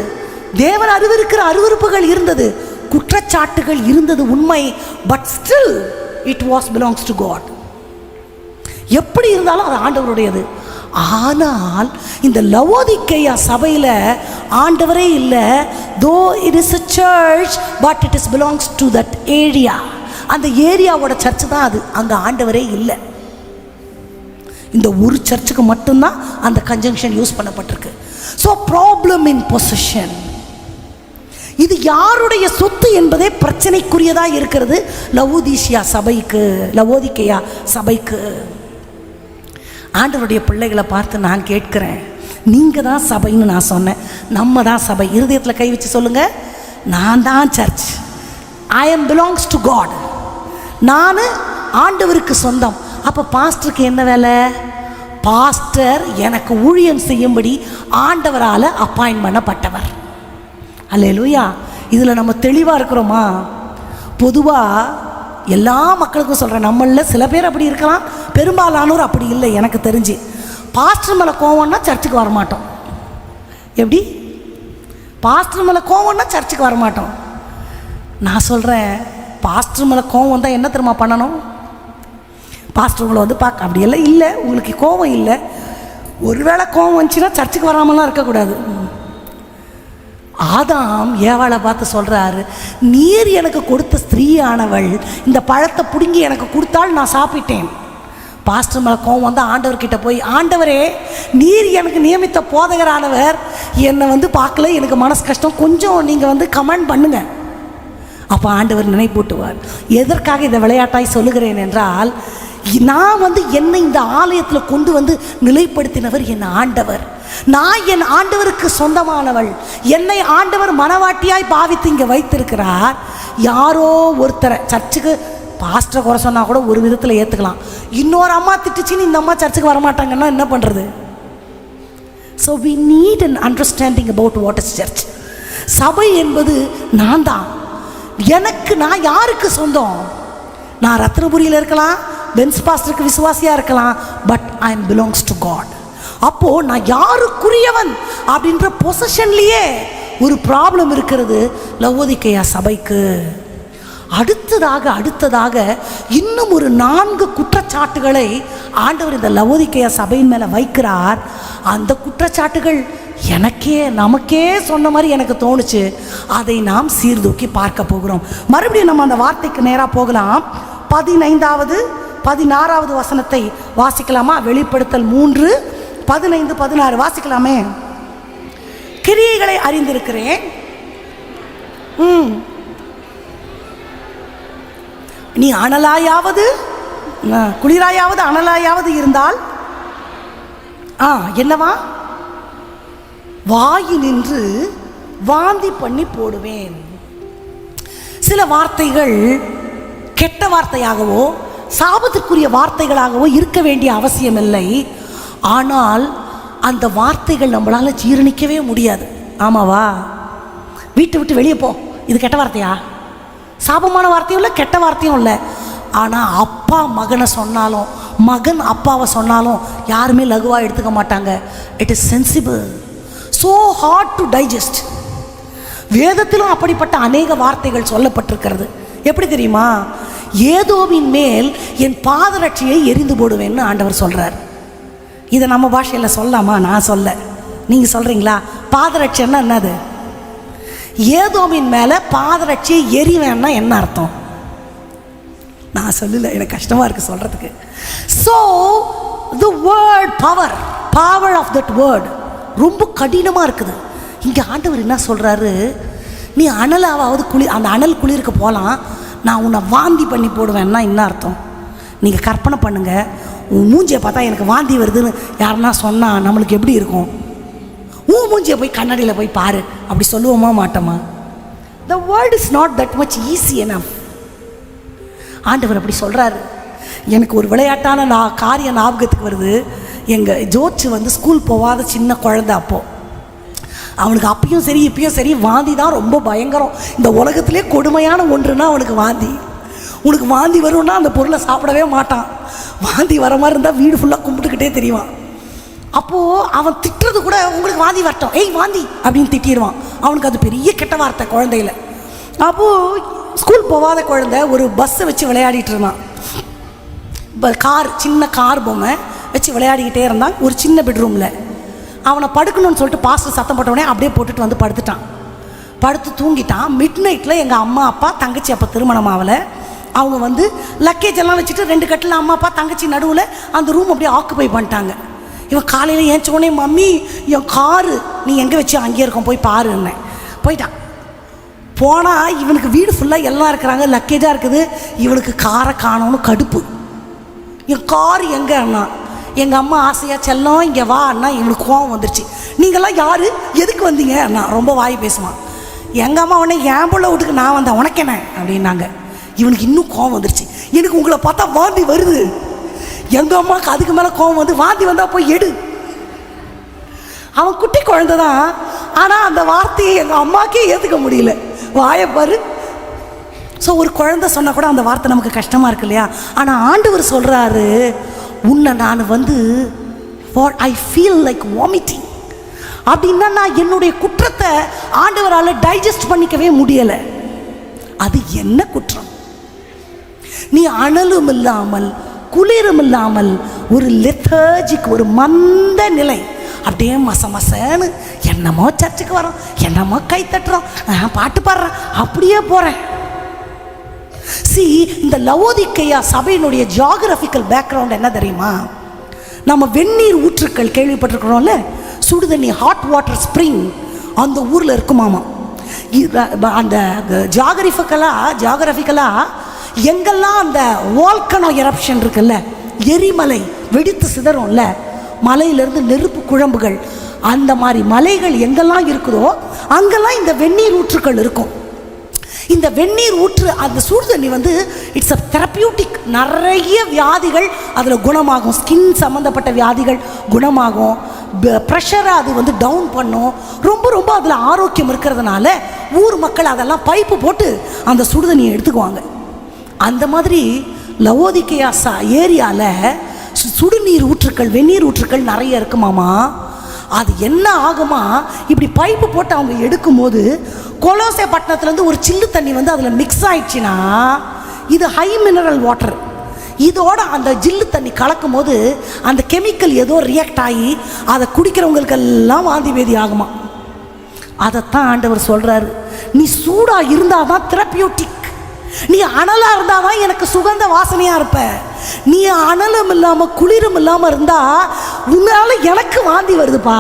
தேவன் அறிவிருக்கிற அருவருப்புகள் இருந்தது, குற்றச்சாட்டுகள் இருந்தது, உண்மை. But still it was belongs to God. எப்படி இருந்தாலும் அது ஆண்டவருடையது. ஆனால் இந்த லவோதிக்கேயா சபையில் ஆண்டவரே இல்லை. Though it is a church but it is belongs to that area. அந்த ஏரியாவோட சர்ச்சு தான் அது, அங்கே ஆண்டவரே இல்லை. இந்த ஒரு சர்ச்சுக்கு மட்டும்தான் அந்த கன்ஜங்ஷன் யூஸ் பண்ணப்பட்டிருக்கு. So problem in position. இது யாருடைய சொத்து என்பதே பிரச்சனைக்குரியதாக இருக்கிறது லவோதிஷியா சபைக்கு, லவோதிக்கேயா சபைக்கு. ஆண்டவருடைய பிள்ளைகளை பார்த்து நான் கேட்கிறேன், நீங்கள் தான் சபைன்னு நான் சொன்னேன். நம்ம தான் சபை. இருதயத்தில் கை வச்சு சொல்லுங்கள், நான் தான் church. I am belongs to God. நான் ஆண்டவருக்கு சொந்தம். அப்போ பாஸ்டருக்கு என்ன வேலை? பாஸ்டர் எனக்கு ஊழியம் செய்யும்படி ஆண்டவரால் அப்பாயின்ட் பண்ணப்பட்டவர். அல்லேலூயா. இதில் நம்ம தெளிவாக இருக்கிறோமா? பொதுவாக எல்லா மக்களுக்கும் சொல்கிறேன், நம்மளில் சில பேர் அப்படி இருக்கலாம், பெரும்பாலானோர் அப்படி இல்லை. எனக்கு தெரிஞ்சு பாஸ்டர் மேலே கோவம்னா சர்ச்சுக்கு வரமாட்டோம். எப்படி? பாஸ்டர் மேலே கோவம்னா சர்ச்சுக்கு வரமாட்டோம். நான் சொல்கிறேன், பாஸ்டர் மேலே கோவம் வந்தால் என்ன தெரியுமா பண்ணணும்? பாஸ்டர் உங்களை வந்து பார்க்க அப்படியெல்லாம் இல்லை, உங்களுக்கு கோவம் இல்லை. ஒருவேளை கோவம் வந்துச்சுன்னா சர்ச்சுக்கு வராமலாம் இருக்கக்கூடாது. ஆதாம் ஏவாளை பார்த்து சொல்கிறாரு, நீர் எனக்கு கொடுத்த ஸ்திரீயானவள் இந்த பழத்தை பிடுங்கி எனக்கு கொடுத்தால் நான் சாப்பிட்டேன். பாஸ்டர் மேலே கோவம் வந்தால் ஆண்டவர்கிட்ட போய், ஆண்டவரே நீர் எனக்கு நியமித்த போதகரானவர் என்னை வந்து பார்க்கல, எனக்கு மனசு கஷ்டம், கொஞ்சம் நீங்கள் வந்து கமெண்ட் பண்ணுங்க. அப்போ ஆண்டவர் நினைப்பூட்டுவார். எதற்காக இதை விளையாட்டாய் சொல்லுகிறேன் என்றால், நான் வந்து என்னை இந்த ஆலயத்தில் கொண்டு வந்து நிலைப்படுத்தினவர் என் ஆண்டவர். நான் என் ஆண்டவருக்கு சொந்தமானவள். என்னை ஆண்டவர் மனவாட்டியாய் பாவித்து இங்கே வைத்திருக்கிறார். யாரோ ஒருத்தரை சர்ச்சுக்கு பாஸ்டரை குறை சொன்னால் கூட ஒரு விதத்தில் ஏற்றுக்கலாம். இன்னொரு அம்மா திட்டுச்சின்னு இந்த அம்மா சர்ச்சுக்கு வரமாட்டாங்கன்னா என்ன பண்ணுறது? So we need an understanding about what is church. சபை என்பது நான் தான். நான் யாருக்கு சொந்தம்? நான் ரத்னபுரியில் இருக்கலாம், பென்ஸ் பாஸ்டருக்கு விசுவாசியாக இருக்கலாம், but I am belongs to God. அப்போது நான் யாருக்குரியவன் அப்படின்ற பொசிஷன்லேயே ஒரு ப்ராப்ளம் இருக்கிறது லவோதிக்கேயா சபைக்கு. அடுத்ததாக இன்னும் ஒரு 4 குற்றச்சாட்டுகளை ஆண்டவர் இந்த லவோதிக்கேயா சபையின் மேலே வைக்கிறார். அந்த குற்றச்சாட்டுகள் நமக்கே சொன்ன மாதிரி எனக்கு தோணுச்சு. அதை நாம் சீர்தூக்கி பார்க்க போகிறோம். மறுபடியும் நம்ம அந்த வார்த்தைக்கு நேராக போகலாம். 15வது 16வது வசனத்தை வாசிக்கலாமா? வெளிப்படுத்தல் 3:15-16 வாசிக்கலாமே. கிரியைகளை அறிந்திருக்கிறேன், நீ அனலாயாவது குளிராயாவது அனலாயாவது இருந்தால் என்னவா, வாயினின்று வாந்தி பண்ணி போடுவேன். சில வார்த்தைகள் கெட்ட வார்த்தையாகவோ சாபத்திற்குரிய வார்த்தைகளாகவோ இருக்க வேண்டிய அவசியம் இல்லை. ஆனால் அந்த வார்த்தைகள் நம்மளால் ஜீரணிக்கவே முடியாது. ஆமாவா? வீட்டை விட்டு வெளியே போ, இது கெட்ட வார்த்தையா? சாபமான வார்த்தையும் இல்லை, கெட்ட வார்த்தையும் இல்லை. ஆனால் அப்பா மகனை சொன்னாலும், மகன் அப்பாவை சொன்னாலும் யாருமே லகுவாக எடுத்துக்க மாட்டாங்க. It is sensible, so hard to digest. வேதத்திலும் அப்படிப்பட்ட அநேக வார்த்தைகள் சொல்லப்பட்டிருக்கிறது. எப்படி தெரியுமா? ஏதோவின் மேல் என் பாதரட்சியை எரிந்து போடுவேன்னு ஆண்டவர் சொல்கிறார். இதை நம்ம பாஷையில் சொல்லலாமா? நான் சொல்ல, நீங்கள் சொல்கிறீங்களா? பாதரட்சின்னா என்னது? ஏதோவின் மேலே பாதரட்சியை எரிவேன்னா என்ன அர்த்தம்? நான் சொல்லல, எனக்கு கஷ்டமாக இருக்குது சொல்கிறதுக்கு. So the word power of that word ரொம்ப கடினமாக இருக்குது. இங்கே ஆண்டவர் என்ன சொல்கிறாரு? நீ அனலாவது அந்த அனல் குளிருக்கு போகலாம், நான் உன்னை வாந்தி பண்ணி போடுவேன்னா என்ன அர்த்தம்? நீங்கள் கற்பனை பண்ணுங்கள். உன் மூஞ்சியை பார்த்தா எனக்கு வாந்தி வருதுன்னு யாருன்னா சொன்னால் நம்மளுக்கு எப்படி இருக்கும்? உன் மூஞ்சியை போய் கண்ணாடியில் போய் பாரு, அப்படி சொல்லுவோமா மாட்டோமா? The world is not that much easy enough. ஆண்டவர் அப்படி சொல்கிறாரு. எனக்கு ஒரு விளையாட்டான காரிய ஞாபகத்துக்கு வருது. எங்கள் ஜோர்ஜ் ஸ்கூல் போகாத சின்ன குழந்தை. அப்போது அவனுக்கு அப்பயும் சரி இப்பயும் சரி வாந்தி தான் ரொம்ப பயங்கரம். இந்த உலகத்திலே கொடுமையான ஒன்றுனா அவனுக்கு வாந்தி. உனக்கு வாந்தி வரும்னா அந்த பொருளை சாப்பிடவே மாட்டான். வாந்தி வர மாதிரி இருந்தால் வீடு ஃபுல்லாக கும்பிட்டுக்கிட்டே தெரியுவான். அப்போது அவன் திட்டுறது கூட உங்களுக்கு வாந்தி வரட்டும், ஏய் வாந்தி அப்படின்னு திட்டிடுவான். அவனுக்கு அது பெரிய கெட்ட வார்த்தை குழந்தையில. அப்போது ஸ்கூல் போகாத குழந்தை ஒரு பஸ்ஸை வச்சு விளையாடிட்டு இருந்தான். சின்ன கார் பொம்மை வச்சு விளையாடிக்கிட்டே இருந்தான் ஒரு சின்ன பெட்ரூமில். அவனை படுக்கணும்னு சொல்லிட்டு பாஸ்டர் சத்தம் போட்டவனே அப்படியே போட்டுட்டு படுத்துட்டான். படுத்து தூங்கிட்டான். மிட் நைட்டில் எங்கள் அம்மா அப்பா தங்கச்சி அப்போ திருமணம் ஆகலை. அவங்க லக்கேஜ் எல்லாம் வச்சுட்டு 2 கட்டில் அம்மா அப்பா தங்கச்சி நடுவில் அந்த ரூம் அப்படியே ஆக்குபை பண்ணிட்டாங்க. இவன் காலையில் ஏஞ்சோடனே, மம்மி என் காரு நீ எங்கே வச்சு அங்கேயே இருக்கோம் போய் பாருன்னேன். போயிட்டான். போனால் இவனுக்கு வீடு ஃபுல்லாக எல்லாம் இருக்கிறாங்க, லக்கேஜாக இருக்குது. இவனுக்கு காரை காணோன்னு கடுப்பு. என் கார் எங்கே அண்ணா? எங்கள் அம்மா ஆசையாக செல்லம் இங்கே வா அண்ணா. இவனுக்கு கோவம் வந்துருச்சு. நீங்கள்லாம் யார், எதுக்கு வந்தீங்க அண்ணா? ரொம்ப வாய் பேசுவான். எங்கள் அம்மா உடனே என் பிள்ளை வீட்டுக்கு நான் வந்தேன், உனக்கு என்ன அப்படின்னாங்க. இவனுக்கு இன்னும் கோவம் வந்துருச்சு. எனக்கு உங்களை பார்த்தா வாந்தி வருது. எங்கள் அம்மாவுக்கு அதுக்கு மேலே கோவம் வந்து, வாந்தி வந்தால் போய் எடு. அவன் குட்டி குழந்தை தான், ஆனால் அந்த வார்த்தையை எங்கள் அம்மாக்கே ஏற்றுக்க முடியல. வாயப்பாரு. ஸோ ஒரு குழந்தை சொன்னால் கூட அந்த வார்த்தை நமக்கு கஷ்டமாக இருக்கு இல்லையா? ஆனால் ஆண்டவர் சொல்கிறாரு, உன்னை நான் ஐ ஃபீல் லைக் வாமிட்டிங் அப்படின்னா நான் என்னுடைய குற்றத்தை ஆண்டவரால் டைஜஸ்ட் பண்ணிக்கவே முடியலை. அது என்ன குற்றம்? நீ அனலும் இல்லாமல் குளிரும் இல்லாமல் ஒரு லெத்தர்ஜிக், ஒரு மந்த நிலை, அப்படியே மசன்னு என்னமோ சர்ச்சுக்கு வரோம், என்னமோ கை தட்டுறோம், பாட்டு பாடுறேன், அப்படியே போகிறேன். இந்த லவோதிக்கேயா சபையினுடைய ஜியோகிராபிக்கல் பேக்ரவுண்ட் என்ன தெரியுமா? நம்ம வெந்நீர் ஊற்றுக்கள் கேள்விப்பட்டிருக்கிறோம்ல, சுடுதண்ணி, ஹாட் வாட்டர் ஸ்ப்ரிங் அந்த ஊரில் இருக்குமாமா. அந்த ஜியோகிராஃபிக்கலாக எங்கெல்லாம் அந்த வால்கனோ எரப்ஷன் இருக்குல்ல, எரிமலை வெடித்து சிதறும்ல, மலையிலேருந்து நெருப்பு குழம்புகள், அந்த மாதிரி மலைகள் எங்கெல்லாம் இருக்குதோ அங்கெல்லாம் இந்த வெந்நீர் ஊற்றுக்கள் இருக்கும். இந்த வெந்நீர் ஊற்று, அந்த சுடுதண்ணி இட்ஸ் அ தெரப்பியூட்டிக். நிறைய வியாதிகள் அதில் குணமாகும். ஸ்கின் சம்மந்தப்பட்ட வியாதிகள் குணமாகும். ப்ரெஷரை அது டவுன் பண்ணும். ரொம்ப ரொம்ப அதில் ஆரோக்கியம் இருக்கிறதுனால ஊர் மக்கள் அதெல்லாம் பைப்பு போட்டு அந்த சுடுதண்ணியை எடுத்துக்குவாங்க. அந்த மாதிரி லவோதிக்கேயா ஏரியாவில் சுடுநீர் ஊற்றுக்கள், வெந்நீர் ஊற்றுக்கள் நிறைய இருக்குமாமா. அது என்ன ஆகுமா, இப்படி பைப்பு போட்டு அவங்க எடுக்கும்போது கொலோசை பட்டணத்துலேருந்து ஒரு சில்லு தண்ணி வந்து அதில் மிக்ஸ் ஆயிடுச்சுன்னா, இது ஹை மினரல் வாட்டர், இதோட அந்த ஜில்லு தண்ணி கலக்கும் போது அந்த கெமிக்கல் ஏதோ ரியாக்ட் ஆகி அதை குடிக்கிறவங்களுக்கெல்லாம் வாந்தி பேதி ஆகுமா. அதைத்தான் ஆண்டவர் சொல்கிறாரு, நீ சூடாக இருந்தால் தான் தெரப்பியூட்டிக், நீ அனலாக இருந்தால் தான் எனக்கு சுகந்த வாசனையாக இருப்ப. நீ அனலும் இல்லாமல் குளிரும் இல்லாமல் இருந்தால் உன்னால எனக்கு வாந்தி வருதுப்பா.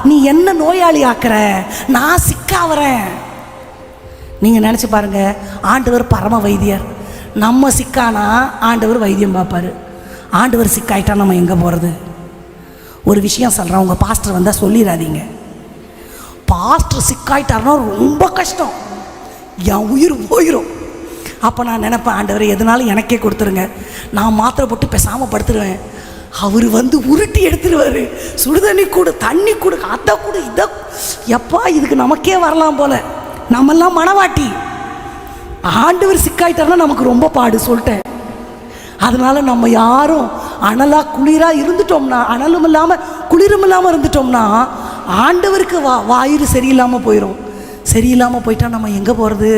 நீ என்ன நோயாளி ஆக்குற, நான் சிக்காகிறேன். நீங்கள் நினச்சி பாருங்க, ஆண்டவர் பரம வைத்தியர். நம்ம சிக்கானா ஆண்டவர் வைத்தியம் பார்ப்பார். ஆண்டவர் சிக்காயிட்டா நம்ம எங்கே போகிறது? ஒரு விஷயம் சொல்கிறேன், உங்கள் பாஸ்டர் வந்தால் சொல்லிடாதீங்க. பாஸ்டர் சிக்காயிட்டாருன்னா ரொம்ப கஷ்டம், என் உயிர் போயிடும். அப்போ நான் நினைப்பேன், ஆண்டவரை எதுனாலும் எனக்கே கொடுத்துருங்க, நான் மாத்திரை போட்டு பேசாமல் படுத்துருவேன். அவர் வந்து உருட்டி எடுத்துருவார். சுடுதண்ணி கூட, தண்ணி கூட, அதை கூட, இதை எப்பா இதுக்கு நமக்கே வரலாம் போல. நம்மெல்லாம் மனவாட்டி. ஆண்டவர் சிக்காயிட்டாருன்னா நமக்கு ரொம்ப பாடு சொல்லிட்டேன். அதனால் நம்ம யாரும் அனலாக குளிராக இருந்துட்டோம்னா, அனலும் இல்லாமல் குளிரும் இல்லாமல் இருந்துட்டோம்னா ஆண்டவருக்கு வாயிறு சரியில்லாமல் போயிடும். சரியில்லாமல் போயிட்டா நம்ம எங்கே போகிறது?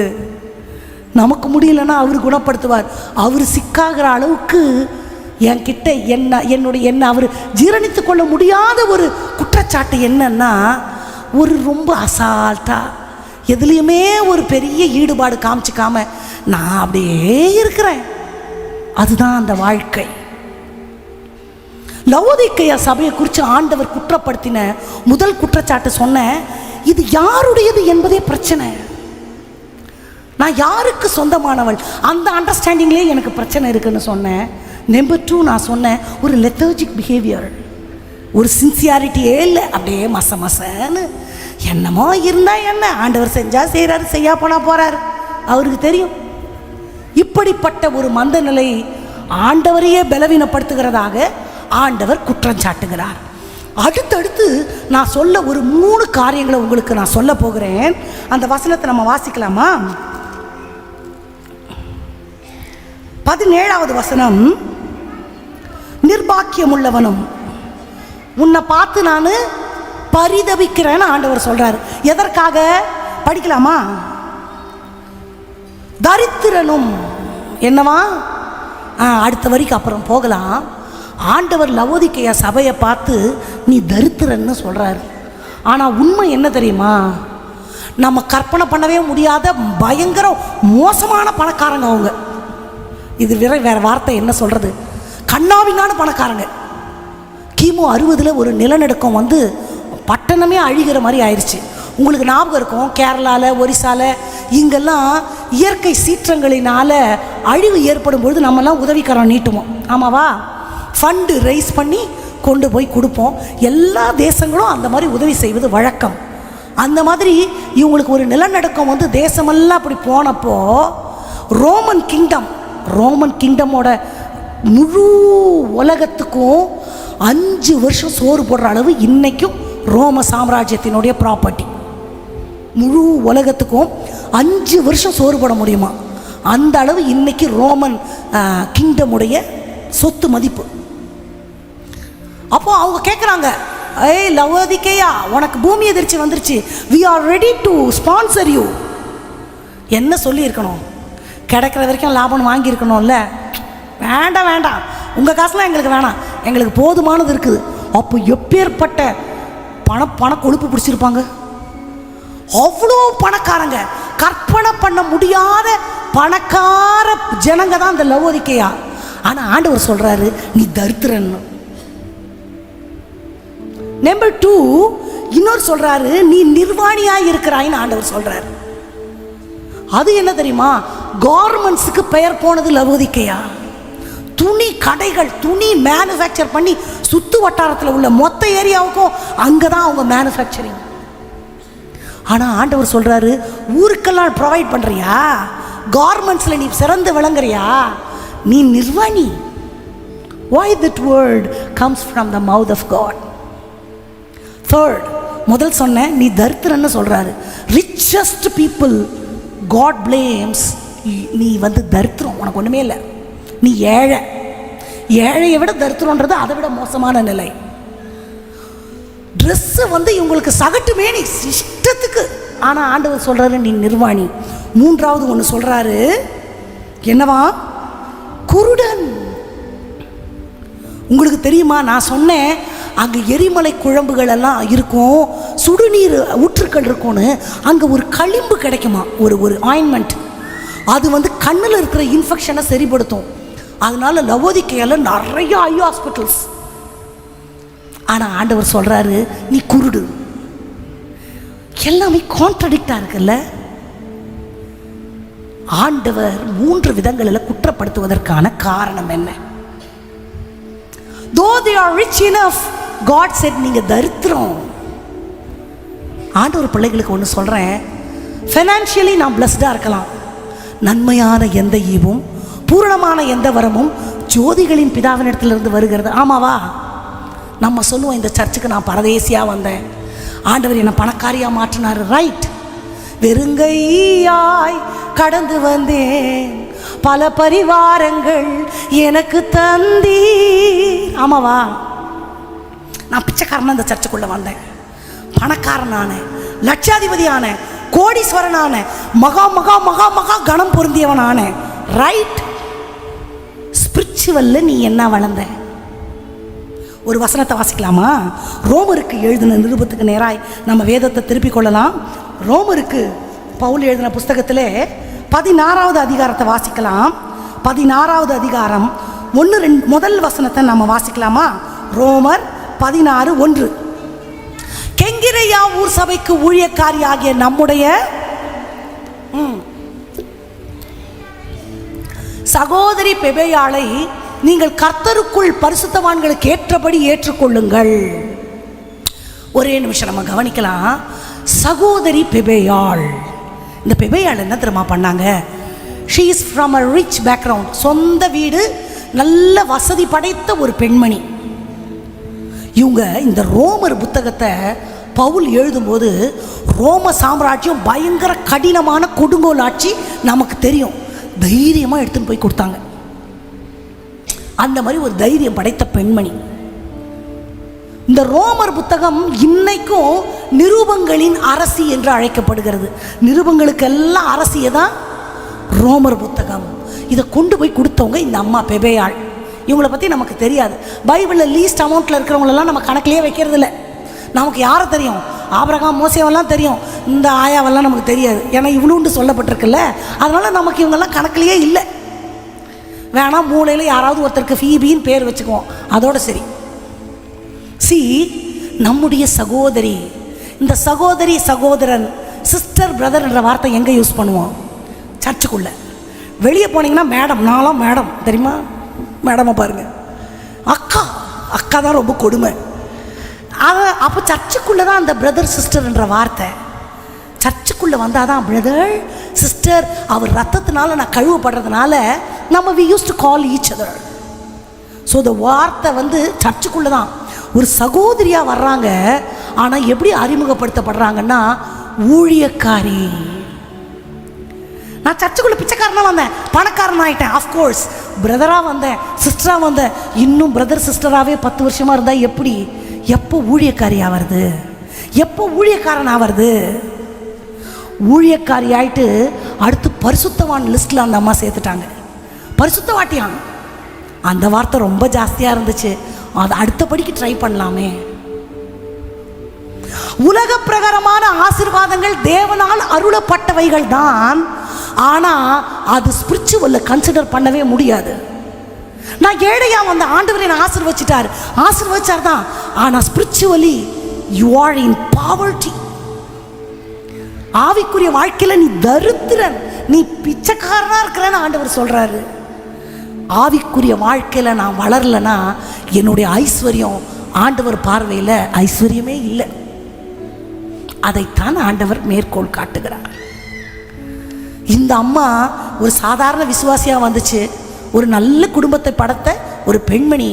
நமக்கு முடியலன்னா அவர் குணப்படுத்துவார். அவர் சிக்காகிற அளவுக்கு என்கிட்ட என்ன அவர் ஜீரணித்து கொள்ள முடியாத ஒரு குற்றச்சாட்டு என்னன்னா, ஒரு ரொம்ப அசால்ட்டாக எதுலேயுமே ஒரு பெரிய ஈடுபாடு காமிச்சிக்காம நான் அப்படியே இருக்கிறேன். அதுதான் அந்த வாழ்க்கை. லவோதிக்கேயா சபையை குறித்து ஆண்டவர் குற்றப்படுத்தின முதல் குற்றச்சாட்டு சொன்னேன், இது யாருடையது என்பதே பிரச்சனை. நான் யாருக்கு சொந்தமானவள், அந்த அண்டர்ஸ்டாண்டிங்லேயே எனக்கு பிரச்சனை இருக்குன்னு சொன்னேன். நம்பர் 2 நான் சொன்னேன், ஒரு லெத்தர்ஜிக் பிஹேவியர், ஒரு சின்சியாரிட்டியே இல்லை. அப்படியே மசன்னு என்னமோ இருந்தால் என்ன, ஆண்டவர் செஞ்சால் செய்கிறாரு, செய்யா போனால் போகிறாரு, அவருக்கு தெரியும். இப்படிப்பட்ட ஒரு மந்த நிலை ஆண்டவரையே பலவீனப்படுத்துகிறதாக ஆண்டவர் குற்றம் சாட்டுகிறார். அடுத்தடுத்து நான் சொல்ல ஒரு 3 காரியங்களை உங்களுக்கு நான் சொல்ல போகிறேன். அந்த வசனத்தை நம்ம வாசிக்கலாமா? 17வது வசனம், நிர்பாக்கியம் உள்ளவனும் உன்னை பார்த்து நான் பரிதபிக்கிறேன்னு ஆண்டவர் சொல்றாரு. எதற்காக படிக்கலாமா? தரித்திரனும் என்னவா, அடுத்த வரைக்கும் அப்புறம் போகலாம். ஆண்டவர் லவோதிக்கேயா சபையை பார்த்து நீ தரித்திரன்னு சொல்றாரு. ஆனால் உண்மை என்ன தெரியுமா? நம்ம கற்பனை பண்ணவே முடியாத பயங்கர மோசமான பணக்காரங்க அவங்க. இது வேற வார்த்தை என்ன சொல்றது, கண்ணாவினான பணக்காரங்க. கிமு 60 ஒரு நிலநடுக்கம் வந்து பட்டணமே அழிகிற மாதிரி ஆயிடுச்சு. உங்களுக்கு ஞாபகம் இருக்கும், கேரளாவில், ஒரிசாவில் இங்கெல்லாம் இயற்கை சீற்றங்களினால அழிவு ஏற்படும் பொழுது நம்மெல்லாம் உதவிக்கரம் நீட்டுவோம், ஆமாவா? ஃபண்டு ரைஸ் பண்ணி கொண்டு போய் கொடுப்போம். எல்லா தேசங்களும் அந்த மாதிரி உதவி செய்வது வழக்கம். அந்த மாதிரி இவங்களுக்கு ஒரு நிலநடுக்கம் வந்து தேசமெல்லாம் அப்படி போனப்போ ரோமன் கிங்டமோட முழு உலகத்துக்கும் 5 வருஷம் சோறு போடுற அளவு இன்றைக்கும் ரோம சாம்ராஜ்யத்தினுடைய ப்ராப்பர்ட்டி. முழு உலகத்துக்கும் 5 வருஷம் சோறு போட முடியுமா, அந்த அளவு இன்னைக்கு ரோமன் கிங்டமுடைய சொத்து மதிப்பு. அப்போ அவங்க கேட்குறாங்க, ஏய் லவோதிக்கேயா, உனக்கு பூமி எதிர்ச்சி வந்துருச்சு, we are ready to sponsor you. என்ன சொல்லியிருக்கணும்? கிடைக்கிற வரைக்கும் லாபம் வாங்கியிருக்கணும்ல. வேண்டாம், உங்கள் காசுலாம் எங்களுக்கு வேணாம், எங்களுக்கு போதுமானது இருக்குது. அப்போ எப்பேற்பட்ட பண கொழுப்பு பிடிச்சிருப்பாங்க. அவ்வளோ பணக்காரங்க, கற்பனை பண்ண முடியாத பணக்கார ஜனங்க தான் இந்த லவோதிக்கேயா. ஆனால் ஆண்டவர் சொல்கிறாரு, நீ தரித்திரன்னு. நம்பர் 2 இன்னொரு சொல்கிறாரு, நீ நிர்வாணியாக இருக்கிறாயின்னு ஆண்டவர் சொல்கிறாரு. அது என்ன தெரியுமா? கார்மெண்ட்ஸுக்கு பெயர் போனது லவோதிக்கேயா. துணி கடைகள், துணி மேனுஃபேக்சர் பண்ணி சுற்று வட்டாரத்தில் உள்ள மொத்த ஏரியாவுக்கும் அங்கே தான் அவங்க மேனுஃபேக்சரிங். ஆனால் ஆண்டவர் சொல்கிறாரு, ஊருக்கெல்லாம் ப்ரொவைட் பண்ணுறியா, கார்மெண்ட்ஸில் நீ சிறந்து விளங்குறியா, நீ நிர்வாணி. Why that word comes from the mouth of God. Third, முதல் சொன்ன நீ தரித்திரன்னு சொல்கிறாரு. richest people God blames. நீ வந்து தரித்திரம், உனக்கு ஒன்றுமே இல்லை, நீ ஏழையை விட தரித்திரன்றது அதை விட மோசமான நிலை. ட்ரெஸ்ஸு வந்து இவங்களுக்கு சகட்டுமே நீ இஷ்டத்துக்கு. ஆனால் ஆண்டவர் சொல்கிறாரு நீ நிர்வாணி. மூன்றாவது ஒன்று சொல்கிறாரு, என்னவா? குருடன். உங்களுக்கு தெரியுமா, நான் சொன்னேன் அங்கே எரிமலை குழம்புகள் எல்லாம் இருக்கும், சுடுநீர் ஊற்றுக்கள் இருக்கும்னு. அங்கே ஒரு களிம்பு கிடைக்குமா, ஒரு ஆயின்மெண்ட். அது வந்து கண்ணில் இருக்கிற இன்ஃபெக்ஷனை சரிப்படுத்தும். அதனால லவோதிக்கையில் நிறைய ஐ ஹாஸ்பிட்டல்ஸ். ஆனால் ஆண்டவர் சொல்கிறாரு நீ குருடு. எல்லாமே கான்ட்ரடிக்டாக இருக்குல்ல. ஆண்டவர் 3 விதங்களில் குற்றப்படுத்துவதற்கான காரணம் என்ன? Though they are rich enough, God said நீங்க தரித்திரம். ஆண்டவர் பிள்ளைகளுக்கு ஒன்று சொல்கிறேன், ஃபைனான்ஷியலி நான் பிளஸ்டாக இருக்கலாம். நன்மையான எந்த ஈவும் பூரணமான எந்த வரமும் ஜோதிகளின் பிதாவினிடத்திலிருந்து வருகிறது. ஆமாவா? நம்ம சொல்லுவோம் இந்த சர்ச்சுக்கு நான் பரதேசியாக வந்தேன், ஆண்டவர் என்னை பணக்காரியாக மாற்றினார். ரைட். வெறுங்கையாய் கடந்து வந்தேன், பல பரிவாரங்கள் எனக்கு தந்தி. ஆமாவா? நான் பிச்சைக்காரன் இந்த சர்ச்சுக்குள்ளே வந்தேன், பணக்காரனான, லட்சாதிபதியான, கோடீஸ்வரனான, மகா மகா மகா மகா கணம் பொருந்தியவனான. ரைட். ஸ்பிரிச்சுவல்ல நீ என்ன வளர்ந்த? ஒரு வசனத்தை வாசிக்கலாமா? ரோமருக்கு எழுதின நிருபத்துக்கு நேராய் நம்ம வேதத்தை திருப்பிக் கொள்ளலாம். ரோமருக்கு பவுல் எழுதின புஸ்தகத்திலே 16வது அதிகாரத்தை வாசிக்கலாம். 16வது அதிகாரம் 1-2 முதல் வசனத்தை நம்ம வாசிக்கலாமா? ரோமர் 16:1. கெங்கிரையா ஊர் சபைக்கு ஊழியக்காரி ஆகிய நம்முடைய சகோதரி பெபேயாளை நீங்கள் கர்த்தருக்குள் பரிசுத்தவான்களுக்கு ஏற்றபடி ஏற்றுக்கொள்ளுங்கள். ஒரே நிமிஷம் நம்ம கவனிக்கலாம். சகோதரி பெபேயாள். இந்த பெபேயாள் என்ன தெரியுமா பண்ணாங்க? She is from a rich background. சொந்த வீடு, நல்ல வசதி படைத்த ஒரு பெண்மணி. இவங்க இந்த ரோமர் புத்தகத்தை பவுல் எழுதும்போது ரோம சாம்ராஜ்யம் பயங்கர கடினமான கொடுங்கோல் ஆட்சி நமக்கு தெரியும். தைரியமாக எடுத்துன்னு போய் கொடுத்தாங்க. அந்த மாதிரி ஒரு தைரியம் படைத்த பெண்மணி. இந்த ரோமர் புத்தகம் இன்னைக்கும் நிருபங்களின் அரசி என்று அழைக்கப்படுகிறது. நிருபங்களுக்கெல்லாம் அரசியை தான் ரோமர் புத்தகம். இதை கொண்டு போய் கொடுத்தவங்க இந்த அம்மா பெபேயாள். இவங்களை பற்றி நமக்கு தெரியாது. பைபிளில் லீஸ்ட் அமௌண்ட்டில் இருக்கிறவங்களெல்லாம் நம்ம கணக்கிலே வைக்கிறது இல்லை. நமக்கு யாரை தெரியும்? ஆபிரகாம், மோசேவெல்லாம் தெரியும். இந்த ஆயாவெல்லாம் நமக்கு தெரியாது. ஏன்னா இவ்வளோண்டு சொல்லப்பட்டிருக்குல்ல. அதனால் நமக்கு இவங்கெல்லாம் கணக்கிலேயே இல்லை. வேணா மூளையில் யாராவது ஒருத்தருக்கு ஃபீபின்னு பேர் வச்சுக்குவோம், அதோட சரி. நம்முடைய சகோதரி. இந்த சகோதரி, சகோதரன், சிஸ்டர், பிரதர் என்ற வார்த்தை எங்கே யூஸ் பண்ணுவோம்? சர்ச்சுக்குள்ளே. வெளியே போனீங்கன்னா மேடம், நானும் மேடம் தெரியுமா? மேடமை பாருங்க. அக்கா, அக்கா தான் ரொம்ப கொடுமை. அப்போ சர்ச்சுக்குள்ளே தான் அந்த பிரதர் சிஸ்டர் என்ற வார்த்தை. சர்ச்சுக்குள்ளே வந்தால் தான் பிரதர் சிஸ்டர். அவர் ரத்தத்தினால நான் கழுவப்படுறதுனால நம்ம we use to call each other. So இந்த வார்த்தை வந்து சர்ச்சுக்குள்ளே தான். ஒரு சகோதரியாக வர்றாங்க. ஆனால் எப்படி அறிமுகப்படுத்தப்படுறாங்கன்னா ஊழியக்காரி. நான் சர்ச்சுக்குள்ளே பிச்சைக்காரனாக வந்தேன், பணக்காரன் ஆகிட்டேன். ஆஃப்கோர்ஸ் பிரதராக வந்தேன், சிஸ்டராக வந்தேன். இன்னும் பிரதர் சிஸ்டராகவே 10 வருஷமாக இருந்தால் எப்படி? எப்போ ஊழியக்காரி ஆகிறது? எப்போ ஊழியக்காரன் ஆகிறது? ஊழியக்காரி ஆகிட்டு அடுத்து பரிசுத்தவான் லிஸ்ட்டில் அந்த அம்மா சேர்த்துட்டாங்க. பரிசுத்தவாட்டியான். அந்த வார்த்தை ரொம்ப ஜாஸ்தியாக இருந்துச்சு. அதை அடுத்தபடிக்கு ட்ரை பண்ணலாமே. உலக பிரகாரமான ஆசீர்வாதங்கள் தேவனால் அருளப்பட்டவைகள் தான். ஆனால் அது ஸ்பிரிச்சுவல்ல கன்சிடர் பண்ணவே முடியாது. நான் ஏழையா வந்த ஆண்டவரை நான் ஆசீர்வச்சிட்டார் தான். ஆனால் spiritually you are in poverty. ஆவிக்குரிய வாழ்க்கையில் நீ தரித்திரன், நீ பிச்சைக்காரனா இருக்கிறன்னு ஆண்டவர் சொல்றாரு. ஆவிக்குரிய வாழ்க்கையில் நான் வளரலன்னா என்னுடைய ஐஸ்வர்யம் ஆண்டவர் பார்வையில் ஐஸ்வர்யமே இல்லை. அதைத்தான் ஆண்டவர் மேற்கோள் காட்டுகிறார். இந்த அம்மா ஒரு சாதாரண விசுவாசியாக வந்துச்சு. ஒரு நல்ல குடும்பத்தை படைத்த ஒரு பெண்மணி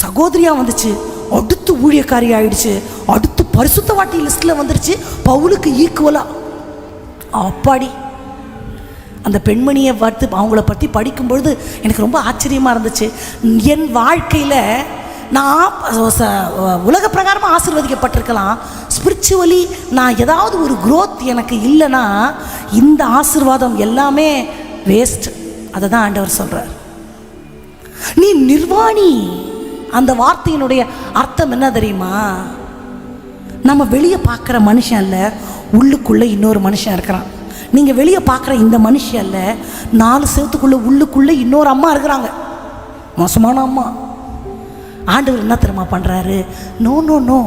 சகோதரியாக வந்துச்சு. அடுத்து ஊழியக்காரி ஆயிடுச்சு. அடுத்து பரிசுத்தவாட்டி லிஸ்ட்டில் வந்துருச்சு, பவுலுக்கு ஈக்குவலாக. அப்பாடி, அந்த பெண்மணியை பார்த்து அவங்கள பற்றி படிக்கும்பொழுது எனக்கு ரொம்ப ஆச்சரியமாக இருந்துச்சு. என் வாழ்க்கையில் நான் உலக பிரகாரமாக ஆசீர்வதிக்கப்பட்டிருக்கலாம், ஸ்பிரிச்சுவலி நான் ஏதாவது ஒரு growth எனக்கு இல்லைன்னா இந்த ஆசீர்வாதம் எல்லாமே வேஸ்ட். அதை தான் ஆண்டவர் சொல்கிறார். நீ நிர்வாணி. அந்த வார்த்தையினுடைய அர்த்தம் என்ன தெரியுமா? நம்ம வெளியே பார்க்குற மனுஷன் இல்லை, உள்ளுக்குள்ளே இன்னொரு மனுஷன் இருக்கிறான். நீங்கள் வெளியே பார்க்குற இந்த மனுஷன் இல்லை, 4 செவத்துக்குள்ளே உள்ளுக்குள்ளே இன்னொரு அம்மா இருக்கிறாங்க, மோசமான அம்மா. ஆண்டவர் என்ன தெரியுமா பண்ணுறாரு? நோ நோ நோ,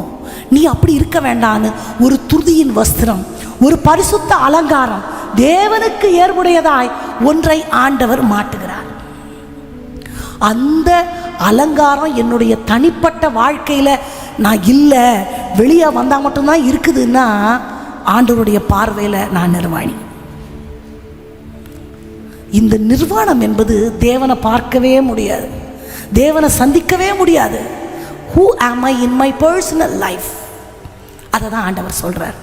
நீ அப்படி இருக்க வேண்டான்னு ஒரு துதியின் வஸ்திரம், ஒரு பரிசுத்த அலங்காரம், தேவனுக்கு ஏற்புடையதாய் ஒன்றை ஆண்டவர் மாட்டுகிறார். அந்த அலங்காரம் என்னுடைய தனிப்பட்ட வாழ்க்கையில் நான் இல்லை, வெளியே வந்தால் மட்டும்தான் இருக்குதுன்னா ஆண்டவருடைய பார்வையில் நான் நிர்வாணி. இந்த நிர்வாணம் என்பது தேவனை பார்க்கவே முடியாது, தேவனை சந்திக்கவே முடியாது. Who am I in my personal life? அதை தான் ஆண்டவர் சொல்கிறார்.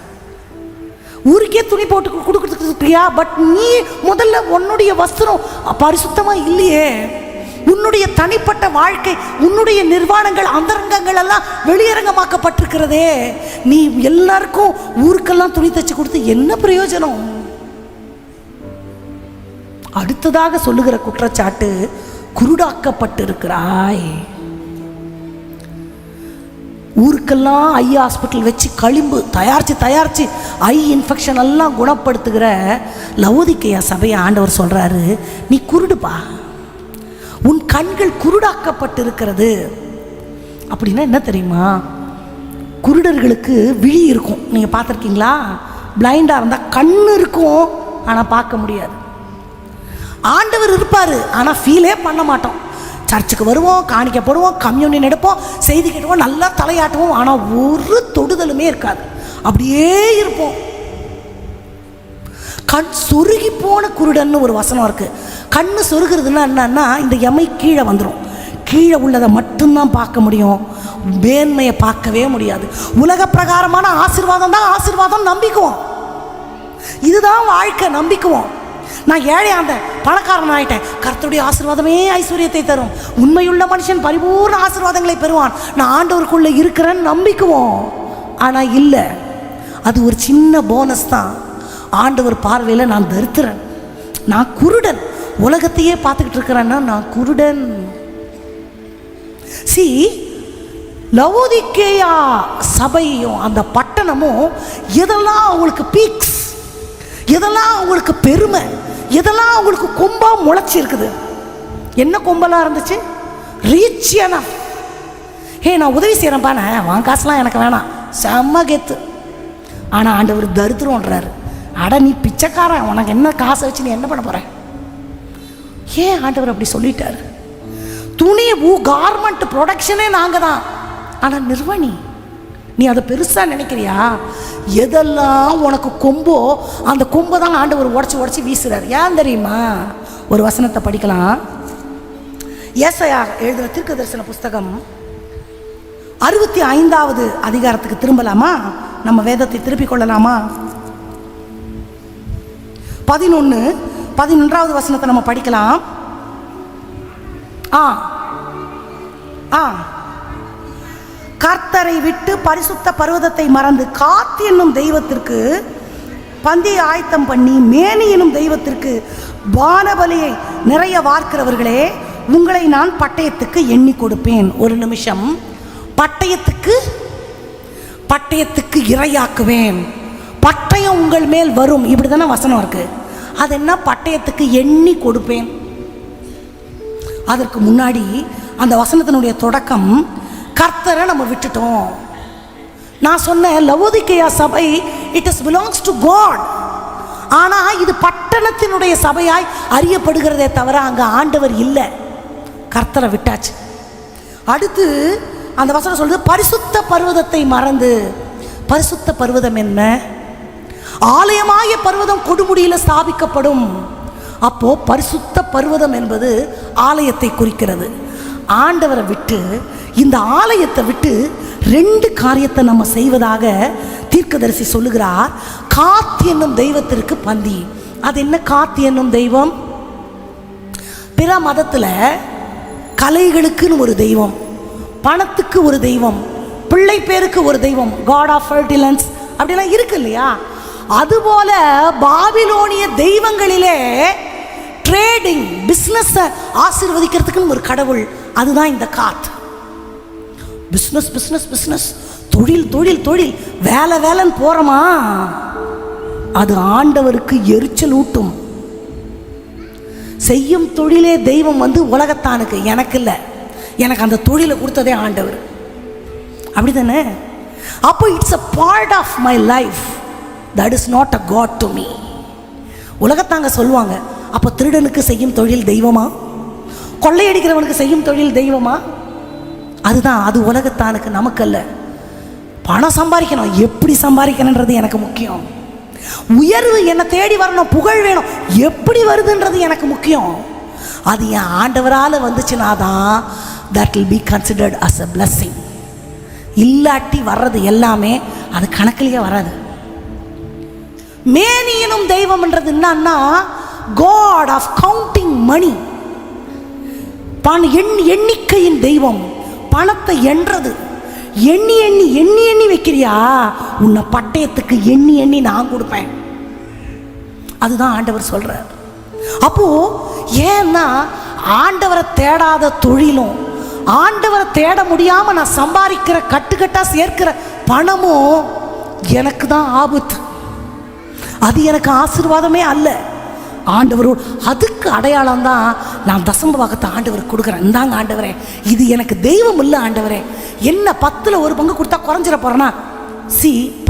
ஊருக்கே துணி போட்டு கொடுக்குறதுக்கு, பட் நீ முதல்ல உன்னுடைய வஸ்திரம் பரிசுத்தமாக இல்லையே, உன்னுடைய தனிப்பட்ட வாழ்க்கை, உன்னுடைய நிர்வாணங்கள், அந்தரங்கங்கள் எல்லாம் வெளியரங்கமாக்கப்பட்டிருக்கிறதே. நீ எல்லாருக்கும் ஊருக்கெல்லாம் துணி தச்சு கொடுத்து என்ன பிரயோஜனம்? அடுத்ததாக சொல்லுகிற குற்றச்சாட்டு, குருடாக்கப்பட்டிருக்கிறாய். ஊருக்கெல்லாம் ஐ ஹாஸ்பிட்டல் வச்சு களிம்பு தயாரித்து ஐ இன்ஃபெக்ஷன் எல்லாம் குணப்படுத்துகிற லவோதிக்கேயா சபையை ஆண்டவர் சொல்கிறாரு, நீ குருடுப்பா, உன் கண்கள் குருடாக்கப்பட்டிருக்கிறது. அப்படின்னா என்ன தெரியுமா? குருடர்களுக்கு விழி இருக்கும், நீங்கள் பார்த்துருக்கீங்களா? பிளைண்டாக இருந்தால் கண் இருக்கும், ஆனால் பார்க்க முடியாது. ஆண்டவர் இருப்பார், ஆனால் ஃபீலே பண்ண மாட்டோம். சர்ச்சுக்கு வருவோம், காணிக்க போடுவோம், கம்யூனியன் எடுப்போம், செய்தி கேட்டுவோம், நல்லா தலையாட்டுவோம், ஆனால் ஒரு தொடுதலுமே இருக்காது, அப்படியே இருப்போம். கண் சொருகி போன குருடன்னு ஒரு வசனம் இருக்குது. கண் சொருகிறதுனா என்னன்னா, இந்த எமை கீழே வந்துடும், கீழே உள்ளதை மட்டும்தான் பார்க்க முடியும், மேன்மையை பார்க்கவே முடியாது. உலக பிரகாரமான ஆசீர்வாதம் தான் ஆசீர்வாதம் நம்பிக்குவோம், இதுதான் வாழ்க்கை நம்பிக்குவோம். நான் ஏழை அந்த பணக்காரன் ஆகிட்டேன், கர்த்தருடைய ஆசீர்வாதமே ஐஸ்வர்யத்தை தரும், உண்மையுள்ள மனுஷன் பரிபூர்ண ஆசீர்வாதங்களை பெறுவான், நான் ஆண்டவருக்குள்ளே இருக்கிறேன்னு நம்பிக்குவோம். ஆனால் இல்லை, அது ஒரு சின்ன போனஸ் தான். ஆண்டவர் பார்வையில் நான் தரித்திரன், நான் குருடன், உலகத்தையே பார்த்துக்கிட்டு இருக்கிறேன்னா நான் குருடன். சி, லவோதிக்கேயா சபையும் அந்த பட்டணமும் எதெல்லாம் அவங்களுக்கு பீக்ஸ், எதெல்லாம் அவங்களுக்கு பெருமை, எதெல்லாம் அவங்களுக்கு கொம்பா முளைச்சி இருக்குது. என்ன கொம்பெல்லாம் இருந்துச்சு? Reach enough. ஹே, நான் உதவி செய்கிறேன்ப்பா, நான் வாங்க காசுலாம் எனக்கு வேணாம், செம்ம கெத்து. ஆனால் ஆண்டவர் தரித்திரம்ன்றாரு. அட நீ பிச்சைக்காரன், உனக்கு என்ன காசை வச்சு நீ என்ன பண்ண போகிற? ஏன் ஆண்டவர் அப்படி சொல்லிட்டாரு? துணி கார்மெண்ட் ப்ரொடக்ஷனே நாங்கள் தான், ஆனால் நிர்வாணி நீ அதை பெருசாக நினைக்கிறியா? எதெல்லாம் உனக்கு கொம்போ அந்த கொம்பை தான் ஆண்டவர் உடச்சி வீசுறாரு. ஏன் தெரியுமா? ஒரு வசனத்தை படிக்கலாம். ஏசாயா எழுதின தீர்க்கதரிசன புஸ்தகம் 65வது அதிகாரத்துக்கு திரும்பலாமா? நம்ம வேதத்தை திருப்பிக் கொள்ளலாமா? 11வது வசனத்தை நம்ம படிக்கலாம். கர்த்தரை விட்டு பரிசுத்த பர்வதத்தை மறந்து காத்து என்னும் தெய்வத்திற்கு பந்தியை ஆயத்தம் பண்ணி மேனி என்னும் தெய்வத்திற்கு வானபலியை நிறைய வார்க்கிறவர்களே, உங்களை நான் பட்டயத்துக்கு எண்ணி கொடுப்பேன். ஒரு நிமிஷம். பட்டயத்துக்கு இரையாக்குவேன், பட்டயம் உங்கள் மேல் வரும், இப்படி தானே வசனம் இருக்கு. அது என்ன? பட்டயத்துக்கு எண்ணி கொடுப்பேன். அதற்கு முன்னாடி அந்த வசனத்தினுடைய தொடக்கம், கர்த்தரை நம்ம விட்டுட்டோம். நான் சொன்ன லவோதிக்கேயா சபை it is belongs to God, ஆனால் இது பட்டணத்தினுடைய சபையாய் அறியப்படுகிறதே தவிர அங்கே ஆண்டவர் இல்லை, கர்த்தரை விட்டாச்சு. அடுத்து அந்த வசனம் சொல்லுது, பரிசுத்த பர்வதத்தை மறந்து. பரிசுத்த பர்வதம் என்ன? ஆலயமாய பர்வதம் கொடுமுடியில் ஸ்தாபிக்கப்படும். அப்போ பரிசுத்த பர்வதம் என்பது ஆலயத்தை குறிக்கிறது. ஆண்டவரை விட்டு, இந்த ஆலயத்தை விட்டு 2 காரியத்தை நம்ம செய்வதாக தீர்க்கதரிசி சொல்லுகிறார். காத்து என்னும் தெய்வத்திற்கு பந்தி. அது என்ன காத்து என்னும் தெய்வம்? பிற மதத்தில் கலைகளுக்குன்னு ஒரு தெய்வம், பணத்துக்கு ஒரு தெய்வம், பிள்ளை பேருக்கு ஒரு தெய்வம், காட் ஆஃப் ஃபர்டிலன்ஸ் அப்படிலாம் இருக்கு இல்லையா? அதுபோல பாபிலோனிய தெய்வங்களிலே ட்ரேடிங், பிஸ்னஸ் ஆசீர்வதிக்கிறதுக்குன்னு ஒரு கடவுள், அதுதான் இந்த காத். பிஸ்னஸ் பிஸ்னஸ் பிஸ்னஸ், தொழில் தொழில் தொழில், வேலை வேலைன்னு போறோமா, அது ஆண்டவருக்கு எரிச்சல் ஊட்டும். செய்யும் தொழிலே தெய்வம் உலகத்தானுக்கு, எனக்கு இல்லை. எனக்கு அந்த தொழிலை கொடுத்ததே ஆண்டவர். அப்படி தானே? அப்போ it's a part of my life, that is not a god to me. உலகத்தாங்க சொல்லுவாங்க, அப்போ திருடனுக்கு செய்யும் தொழில் தெய்வமா, கொள்ளையடிக்கிறவனுக்கு செய்யும் தொழில் தெய்வமா? அதுதான், அது உலகத்தானுக்கு, நமக்கல்ல. பணம் சம்பாதிக்கணும், எப்படி சம்பாதிக்கணுன்றது எனக்கு முக்கியம். உயர்வு என்னை தேடி வரணும், புகழ் வேணும், எப்படி வருதுன்றது எனக்கு முக்கியம். அது என் ஆண்டவரால் வந்துச்சுன்னா தான் that will be considered as a blessing. இல்லாட்டி வர்றது எல்லாமே அது கணக்கிலேயே வராது. மேனியனும் தெய்வம்ன்றது என்னன்னா காட் ஆஃப் கவுண்டிங் மணி, எண்ணிக்கையின் தெய்வம், பணத்தை எண்றது. எண்ணி எண்ணி எண்ணி எண்ணி வைக்கிறியா, உன்னை பட்டயத்துக்கு எண்ணி எண்ணி நான் கொடுப்பேன். அதுதான் ஆண்டவர் சொல்றார். அப்போ ஏன்னா ஆண்டவரை தேடாத தொழிலும், ஆண்டவரை தேட முடியாம நான் சம்பாதிக்கிற கட்டுக்கட்டா சேர்க்கிற பணமும் எனக்கு தான் ஆபத்து. அது எனக்கு ஆசீர்வாதமே அல்ல. ஆண்டவரோடு அதுக்கு அடையாளம் தான் நான் தசம பாகத்தை ஆண்டவருக்கு கொடுக்குறேன். இந்தாங்க ஆண்டவரே, இது எனக்கு தெய்வம் இல்லை ஆண்டவரே. என்ன 10ல் 1 பங்கு கொடுத்தா குறைஞ்சிட போறேன்னா?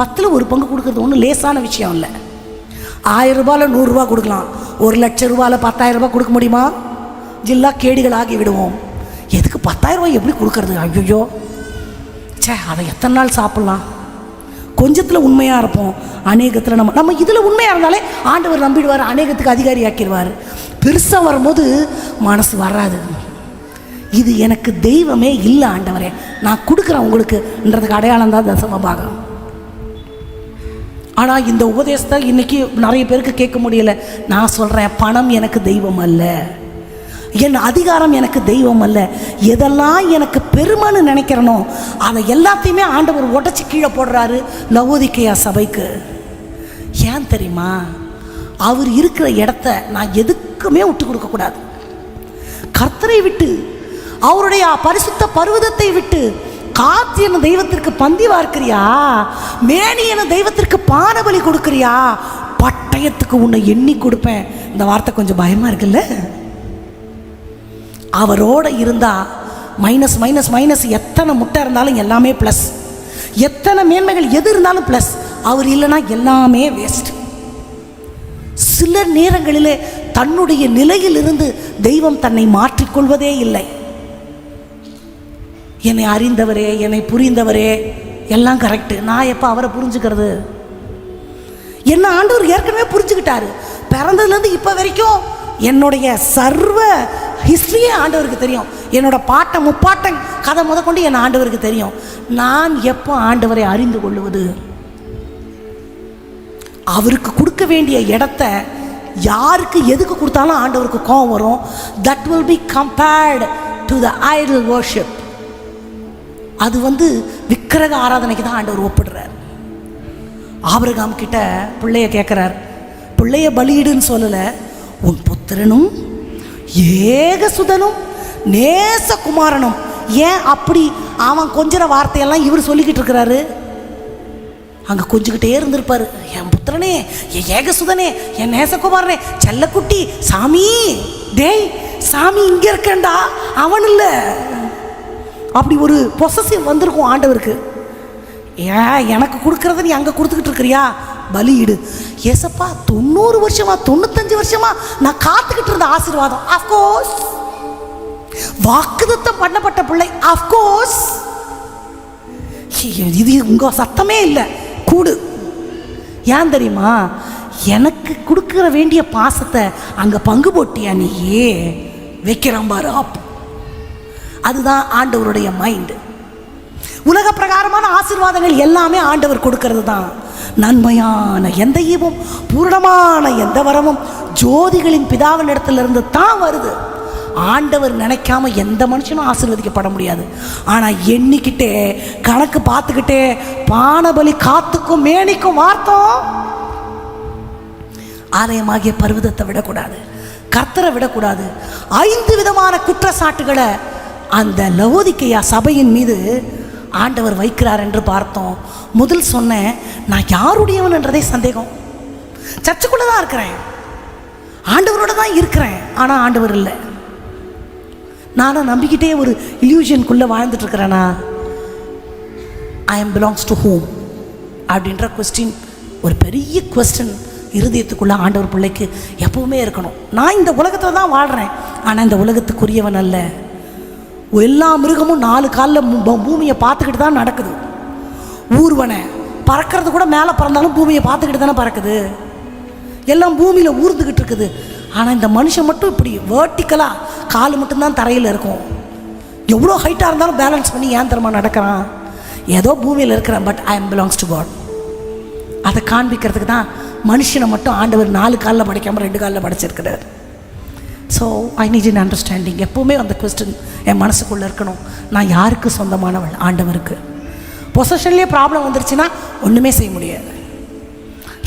10ல் 1 பங்கு கொடுக்கறது ஒன்றும் லேசான விஷயம் இல்லை. 1000 ரூபாயில் 100 ரூபா கொடுக்கலாம், 1 லட்சம் ரூபாயில் 10,000 ரூபாய் கொடுக்க முடியுமா? ஜில்லா கேடிகள் ஆகி விடுவோம். எதுக்கு 10,000 ரூபாய் எப்படி கொடுக்கறது? ஐயோ சே, அதை எத்தனை நாள் சாப்பிட்லாம்? கொஞ்சத்தில் உண்மையாக இருப்போம், அநேகத்தில் நம்ம இதில் உண்மையாக இருந்தாலே ஆண்டவர் நம்பிடுவார், அநேகத்துக்கு அதிகாரி ஆக்கிடுவார். பெருசாக வரும்போது மனசு வராது. இது எனக்கு தெய்வமே இல்லை ஆண்டவரே, நான் கொடுக்குறேன் உங்களுக்குன்றதுக்கு அடையாளம் தான் தசம பாகம். ஆனால் இந்த உபதேசத்தை இன்னைக்கு நிறைய பேருக்கு கேட்க முடியல. நான் சொல்கிறேன், பணம் எனக்கு தெய்வம் அல்ல, என் அதிகாரம் எனக்கு தெய்வம் அல்ல. எதெல்லாம் எனக்கு பெருமைன்னு நினைக்கிறனோ அதை எல்லாத்தையுமே ஆண்டவர் உடச்சி கீழே போடுறாரு லவோதிக்கேயா சபைக்கு. ஏன் தெரியுமா? அவர் இருக்கிற இடத்த நான் எதுக்குமே விட்டு கொடுக்கக்கூடாது. கர்த்தரை விட்டு, அவருடைய பரிசுத்த பர்வதத்தை விட்டு காத்து என்ன தெய்வத்திற்கு பந்தி வார்க்கிறியா, மேனி என்ன தெய்வத்திற்கு பானபலி கொடுக்குறியா, பட்டயத்துக்கு உன்னை எண்ணி கொடுப்பேன். இந்த வார்த்தை கொஞ்சம் பயமா இருக்குல்ல? அவரோட இருந்தா மைனஸ் மைனஸ் மைனஸ், எத்தனை முட்டை இருந்தாலும் எல்லாமே ப்ளஸ், எத்தனை மேன்மைகள் எது இருந்தாலும் ப்ளஸ். அவர் இல்லைன்னா எல்லாமே வேஸ்ட். சில நேரங்களிலே தன்னுடைய நிலையிலிருந்து தெய்வம் தன்னை மாற்றிக்கொள்வதே இல்லை. என்னை அறிந்தவரே, என்னை புரிந்தவரே, எல்லாம் கரெக்டு, நான் எப்போ அவரை புரிஞ்சுக்கிறது? என்ன ஆண்டவர் ஏற்கனவே புரிஞ்சுக்கிட்டாரு. பிறந்ததுலேருந்து இப்போ வரைக்கும் என்னுடைய சர்வ ஹிஸ்ட்ரியே ஆண்டவருக்கு தெரியும். என்னோட பாட்டை முப்பாட்டம் கதை முதற்கொண்டு என் ஆண்டவருக்கு தெரியும். நான் எப்போ ஆண்டவரை அறிந்து கொள்ளுவது? அவருக்கு கொடுக்க வேண்டிய இடத்த யாருக்கு எதுக்கு கொடுத்தாலும் ஆண்டவருக்கு கோபம் வரும். That will B compared to the Idol worship. அது விக்கிரக ஆராதனைக்கு தான் ஆண்டவர் ஒப்பிடுறார். ஆபிரகாம் கிட்ட பிள்ளைய கேட்குறார். பிள்ளைய பலியிடுன்னு சொல்லலை, உன் புத்திரனும் ஏகசுதனும் நேசகுமாரனும். ஏன் அப்படி அவன் கொஞ்சிற வார்த்தையெல்லாம் இவர் சொல்லிக்கிட்டு இருக்கிறாரு? அங்கே கொஞ்சிக்கிட்டே இருந்திருப்பாரு. என் புத்திரனே, என் ஏகசுதனே, என் நேசகுமாரனே, செல்லக்குட்டி, சாமி, டேய் சாமி இங்கே இருக்கேன்டா, அவன் இல்லை. அப்படி ஒரு பொசசிவ் வந்திருக்கும் ஆண்டவருக்கு. ஏன் எனக்கு கொடுக்கறத நீ அங்கே கொடுத்துக்கிட்டு இருக்கிறியா? பலியிடு. ஏசப்பா 90 வருஷமா 95 வருஷமா நான் காத்துக்கிட்டு இருந்த ஆசீர்வாதம், ஆஃப்கோர்ஸ். வாக்குத்தத்தம் பண்ணப்பட்ட பிள்ளை, ஆஃப்கோர்ஸ். இது உங்க சத்தமே இல்லை, கூடு. ஏன் தெரியுமா? எனக்கு கொடுக்கற வேண்டிய பாசத்தை அங்கே பங்கு போட்டியா நீயே? வைக்கிறான் பாரு ஆப். அதுதான் ஆண்டவருடைய மைண்டு. உலக பிரகாரமான ஆசீர்வாதங்கள் எல்லாமே ஆண்டவர் கொடுக்கறது தான். நன்மையான எந்த ஈவும் பூரணமான எந்த வரமும் ஜோதிகளின் பிதாவின் இடத்திலிருந்து தான் வருது. ஆண்டவர் நினைக்காம எந்த மனுஷனும் ஆசீர்வதிக்கப்பட முடியாது. ஆனால் எண்ணிக்கிட்டே கணக்கு பார்த்துக்கிட்டே பானபலி காத்துக்கும் மேனிக்கும் வார்த்தோம். ஆலயமாகிய பர்வதத்தை விடக்கூடாது, கர்த்தரை விடக்கூடாது. 5 விதமான குற்றச்சாட்டுகளை அந்த லவோதிக்கேயா சபையின் மீது ஆண்டவர் வைக்கிறார் என்று பார்த்தோம். முதல் சொன்னேன், நான் யாருடையவன் என்றதே சந்தேகம். சர்ச்சுக்குள்ளே தான் இருக்கிறேன், ஆண்டவரோட தான் இருக்கிறேன், ஆனால் ஆண்டவர் இல்லை. நானும் நம்பிக்கிட்டே ஒரு இல்யூஷனுக்குள்ளே வாழ்ந்துட்டு இருக்கிறேனா? ஐ எம் பிலாங்ஸ் டு ஹோம் அப்படின்ற கொஸ்டின், ஒரு பெரிய கொஸ்டின் இருதயத்துக்குள்ளே ஆண்டவர் பிள்ளைக்கு எப்பவுமே இருக்கணும். நான் இந்த உலகத்தில் தான் வாழ்கிறேன், ஆனால் இந்த உலகத்துக்குரியவன் அல்ல. எல்லா மிருகமும் 4 காலில் பூமியை பார்த்துக்கிட்டு தான் நடக்குது. ஊர்வனை பறக்கிறது கூட மேலே பறந்தாலும் பூமியை பார்த்துக்கிட்டு தானே பறக்குது. எல்லாம் பூமியில் ஊர்ந்துக்கிட்டு இருக்குது. ஆனால் இந்த மனுஷன் மட்டும் இப்படி வேர்ட்டிக்கலாக கால் மட்டும்தான் தரையில் இருக்கும். எவ்வளோ ஹைட்டாக இருந்தாலும் பேலன்ஸ் பண்ணி ஏன் தரமாக நடக்கிறான்? ஏதோ பூமியில் இருக்கிறான், but I am belongs to God. அதை காண்பிக்கிறதுக்கு தான் மனுஷனை மட்டும் ஆண்டவர் 4 காலில் படைக்காமல் 2 காலில் படைச்சிருக்கிறார். So I need in understanding. எப்போவுமே அந்த கொஸ்டின் என் மனசுக்குள்ளே இருக்கணும். நான் யாருக்கு சொந்தமானவள்? ஆண்டவருக்கு. பொசஷன்லேயே ப்ராப்ளம் வந்துருச்சுன்னா ஒன்றுமே செய்ய முடியாது.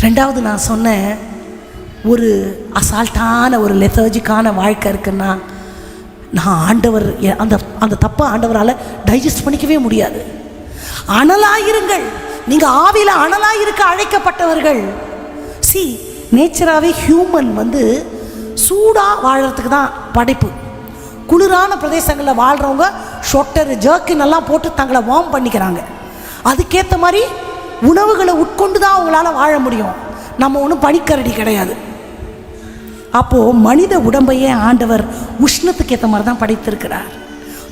2வது நான் சொன்னேன், ஒரு அசால்ட்டான ஒரு லெதர்ஜிக்கான வாழ்க்கை இருக்குன்னா நான் ஆண்டவர் அந்த அந்த தப்பை ஆண்டவரால் டைஜஸ்ட் பண்ணிக்கவே முடியாது. அனலாயிருங்கள், நீங்கள் ஆவியில் அனலாயிருக்க அழைக்கப்பட்டவர்கள். நேச்சராகவே ஹியூமன் சூடாக வாழறதுக்கு தான் படைப்பு. குளிரான பிரதேசங்களில் வாழ்கிறவங்க ஷொட்டர் ஜர்க்கினெல்லாம் போட்டு தங்களை வார்ம் பண்ணிக்கிறாங்க. அதுக்கேற்ற மாதிரி உணவுகளை உட்கொண்டு தான் அவங்களால வாழ முடியும். நம்ம ஒன்றும் பனிக்கரடி கிடையாது. அப்போது மனித உடம்பையே ஆண்டவர் உஷ்ணத்துக்கு ஏற்ற மாதிரி தான் படைத்திருக்கிறார்.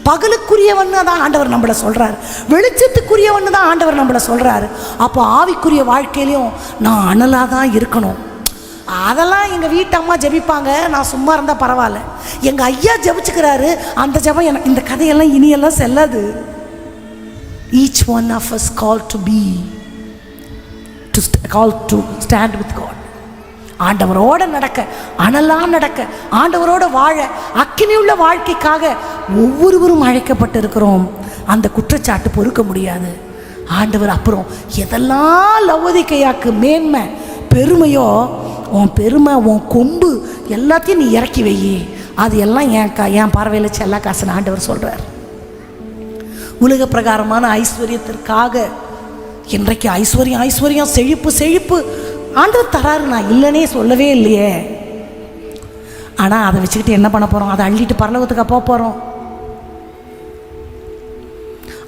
பகலுக்குரியவன்னு தான் ஆண்டவர் நம்மளை சொல்கிறார், வெளிச்சத்துக்குரியவன்னு தான் ஆண்டவர் நம்மளை சொல்கிறார். அப்போ ஆவிக்குரிய வாழ்க்கையிலையும் நான் அனலாக தான் இருக்கணும். அதெல்லாம் எங்கள் வீட்டு அம்மா ஜெபிப்பாங்க, நான் சும்மா இருந்தால் பரவாயில்ல. எங்கள் ஐயா ஜெபிச்சுக்கிறாரு, அந்த ஜெபம் எனக்கு இந்த கதையெல்லாம் இனியெல்லாம் செல்லாது. Each one of us called to be called to stand with God. ஆண்டவரோட நடக்க, அனலாக நடக்க, ஆண்டவரோட வாழ, அக்கினியுள்ள வாழ்க்கைக்காக ஒவ்வொருவரும் அழைக்கப்பட்டு இருக்கிறோம். அந்த குற்றச்சாட்டு பொறுக்க முடியாது. ஆண்டவர் அப்புறம் எதெல்லாம் லவோதிக்கேயாக்கு மேன்மை பெருமையோ, உன் பெருமை உன் கொம்பு எல்லாத்தையும் நீ இறக்கி வை, அது எல்லாம் என் பார்வையில் செல்லா காசுன்னு ஆண்டவர் சொல்கிறார். உலக பிரகாரமான ஐஸ்வர்யத்திற்காக இன்றைக்கு ஐஸ்வர்யம் ஐஸ்வர்யம் செழிப்பு செழிப்பு ஆண்டவர் தராரு, நான் இல்லைன்னே சொல்லவே இல்லையே. ஆனால் அதை வச்சுக்கிட்டு என்ன பண்ண போகிறோம்? அதை அள்ளிட்டு பரலோகத்துக்கு போக போகிறோம்.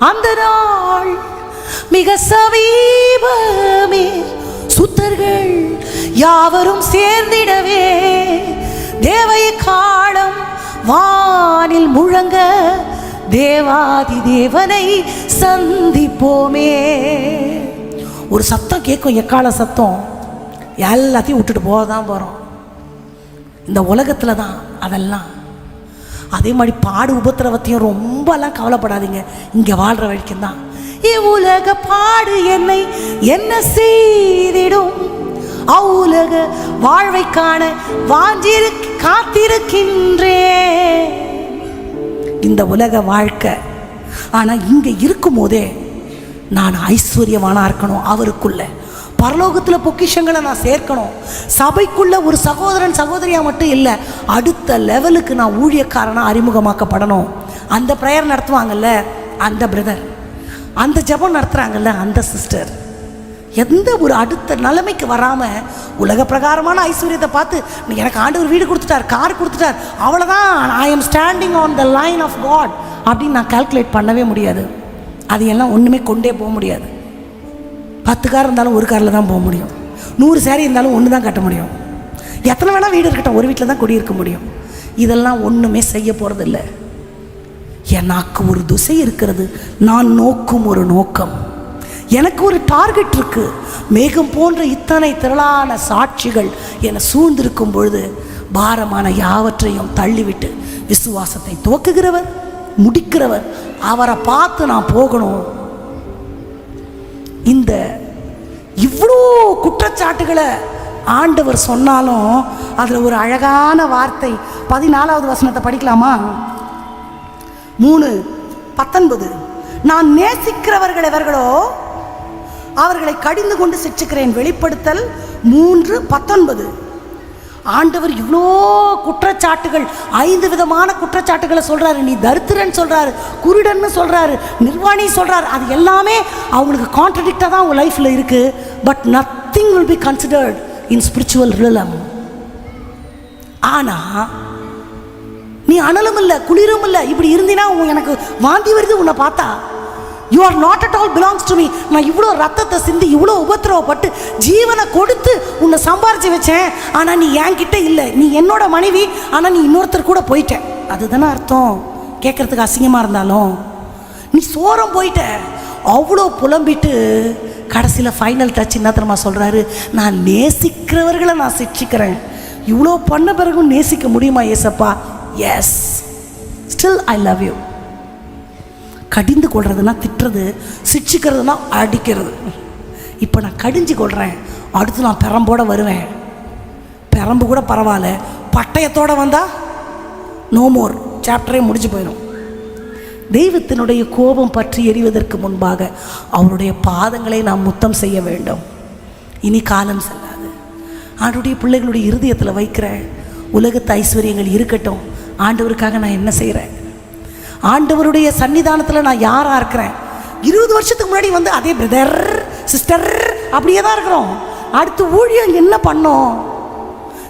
அந்த நாள் மிக சமீபமே, சுத்தர்கள் யாவரும் சேர்ந்திடவே, தேவை காலம் வானில் முழங்க, தேவாதி தேவனை சந்திப்போமே. ஒரு சத்தம் கேட்கும், எக்கால சத்தம். எல்லாத்தையும் விட்டுட்டு போக தான் போகிறோம். இந்த உலகத்தில் தான் அதெல்லாம். அதே மாதிரி பாடு உபத்திரவத்தையும் ரொம்பலாம் கவலைப்படாதீங்க, இங்கே வாழ்கிற வரைக்கும் தான். இவ்வுலக பாடு என்னை என்ன செய்திடும், அவ்வுலக வாழ்வை காண காத்திருக்கின்றேன். இந்த உலக வாழ்க்கை. ஆனால் இங்கே இருக்கும் போதே நான் ஐஸ்வர்யவானா இருக்கணும். அவருக்குள்ள பரலோகத்தில் பொக்கிஷங்களை நான் சேர்க்கணும். சபைக்குள்ள ஒரு சகோதரன் சகோதரியாக மட்டும் இல்லை, அடுத்த லெவலுக்கு நான் ஊழியக்காரனாக அறிமுகமாக்கப்படணும். அந்த ப்ரேயர் நடத்துவாங்கல்ல அந்த பிரதர், அந்த ஜெபம் நடத்துகிறாங்கல்ல அந்த சிஸ்டர், எந்த ஒரு அடுத்த நிலைமைக்கு வராமல் உலக பிரகாரமான ஐஸ்வர்யத்தை பார்த்து எனக்கு ஆண்டவர் வீடு கொடுத்துட்டார், கார் கொடுத்துட்டார், அவ்வளோதான் I am standing on the line of God அப்படின்னு நான் கால்குலேட் பண்ணவே முடியாது. அது எல்லாம் ஒன்றுமே கொண்டே போக முடியாது. 10 கார் இருந்தாலும் ஒரு காரில் தான் போக முடியும். 100 சேரீ இருந்தாலும் ஒன்று தான் கட்ட முடியும். எத்தனை வேணால் வீடு இருக்கட்டும், ஒரு வீட்டில் தான் குடியிருக்க முடியும். இதெல்லாம் ஒன்றுமே செய்ய போகிறதில்ல. எனக்கு ஒரு திசை இருக்கிறது, நான் நோக்கும் ஒரு நோக்கம், எனக்கு ஒரு டார்கெட் இருக்குது. மேகம் போன்ற இத்தனை திரளான சாட்சிகள் என்னை சூழ்ந்திருக்கும் பொழுது பாரமான யாவற்றையும் தள்ளிவிட்டு விசுவாசத்தை துவக்குகிறவர் முடிக்கிறவர் அவரை பார்த்து நான் போகணும். இந்த இவ்வளோ குற்றச்சாட்டுகளை ஆண்டவர் சொன்னாலும் அதில் ஒரு அழகான வார்த்தை. 14வது வசனத்தை படிக்கலாமா? 3:19. நான் நேசிக்கிறவர்கள் எவர்களோ அவர்களை கடிந்து கொண்டு சிட்சிக்கிறேன். வெளிப்படுத்தல் 3:19. ஆண்டவர் இவ்வளோ குற்றச்சாட்டுகள், 5 விதமான குற்றச்சாட்டுகளை சொல்கிறாரு. நீ தரித்திரன் சொல்கிறாரு, குருடன்னு சொல்கிறாரு, நிர்வாணி சொல்கிறாரு. அது எல்லாமே அவங்களுக்கு கான்ட்ரடிக்டாக தான் அவங்க லைஃப்பில் இருக்குது. But nothing will be considered in spiritual realm. ஆனால் நீ அனலும் இல்லை குளிரும் இல்லை இப்படி இருந்தினா எனக்கு வாந்தி வருது உன்னை பார்த்தா. You are not at all belongs to me. நான் இவ்வளோ ரத்தத்தை சிந்தி இவ்வளோ உபத்திரவப்பட்டு ஜீவனை கொடுத்து உன்னை சம்பாரிச்சு வச்சேன். ஆனால் நீ என்கிட்ட இல்லை. நீ என்னோட மனைவி, ஆனால் நீ இன்னொருத்தர் கூட போயிட்ட. அதுதானே அர்த்தம். கேட்குறதுக்கு அசிங்கமாக இருந்தாலும் நீ சோரம் போயிட்ட. அவ்வளோ புலம்பிட்டு கடைசியில் ஃபைனல் டச் என்ன தெரியுமா சொல்கிறாரு? நான் நேசிக்கிறவர்களை நான் சிட்சிக்கிறேன். இவ்வளோ பண்ண பிறகும் நேசிக்க முடியுமா ஏசப்பா? Yes, still I love you. கடிந்து கொள்றதுனா திட்டுறது, சிட்சிக்கிறதுனா அடிக்கிறது. இப்போ நான் கடிஞ்சு கொள்கிறேன், அடுத்து நான் பெரம்போட வருவேன். பெரம்பு கூட பரவாயில்ல, பட்டயத்தோடு வந்தால் நோ மோர், சாப்டரே முடிஞ்சு போயிடும். தெய்வத்தினுடைய கோபம் பற்றி எரிவதற்கு முன்பாக அவருடைய பாதங்களை நாம் முத்தம் செய்ய வேண்டும். இனி காலம் செல்லாது. ஆண்டுடைய பிள்ளைகளுடைய இருதயத்தில் வைக்கிற உலகத்து ஐஸ்வர்யங்கள் இருக்கட்டும். ஆண்டவருக்காக நான் என்ன செய்கிறேன்? ஆண்டவருடைய சன்னிதானத்தில் நான் யாராக இருக்கிறேன்? 20 வருஷத்துக்கு முன்னாடி வந்து அதே பிரதர் சிஸ்டர் அப்படியே தான் இருக்கிறோம். அடுத்து ஊழியம் என்ன பண்ணோம்?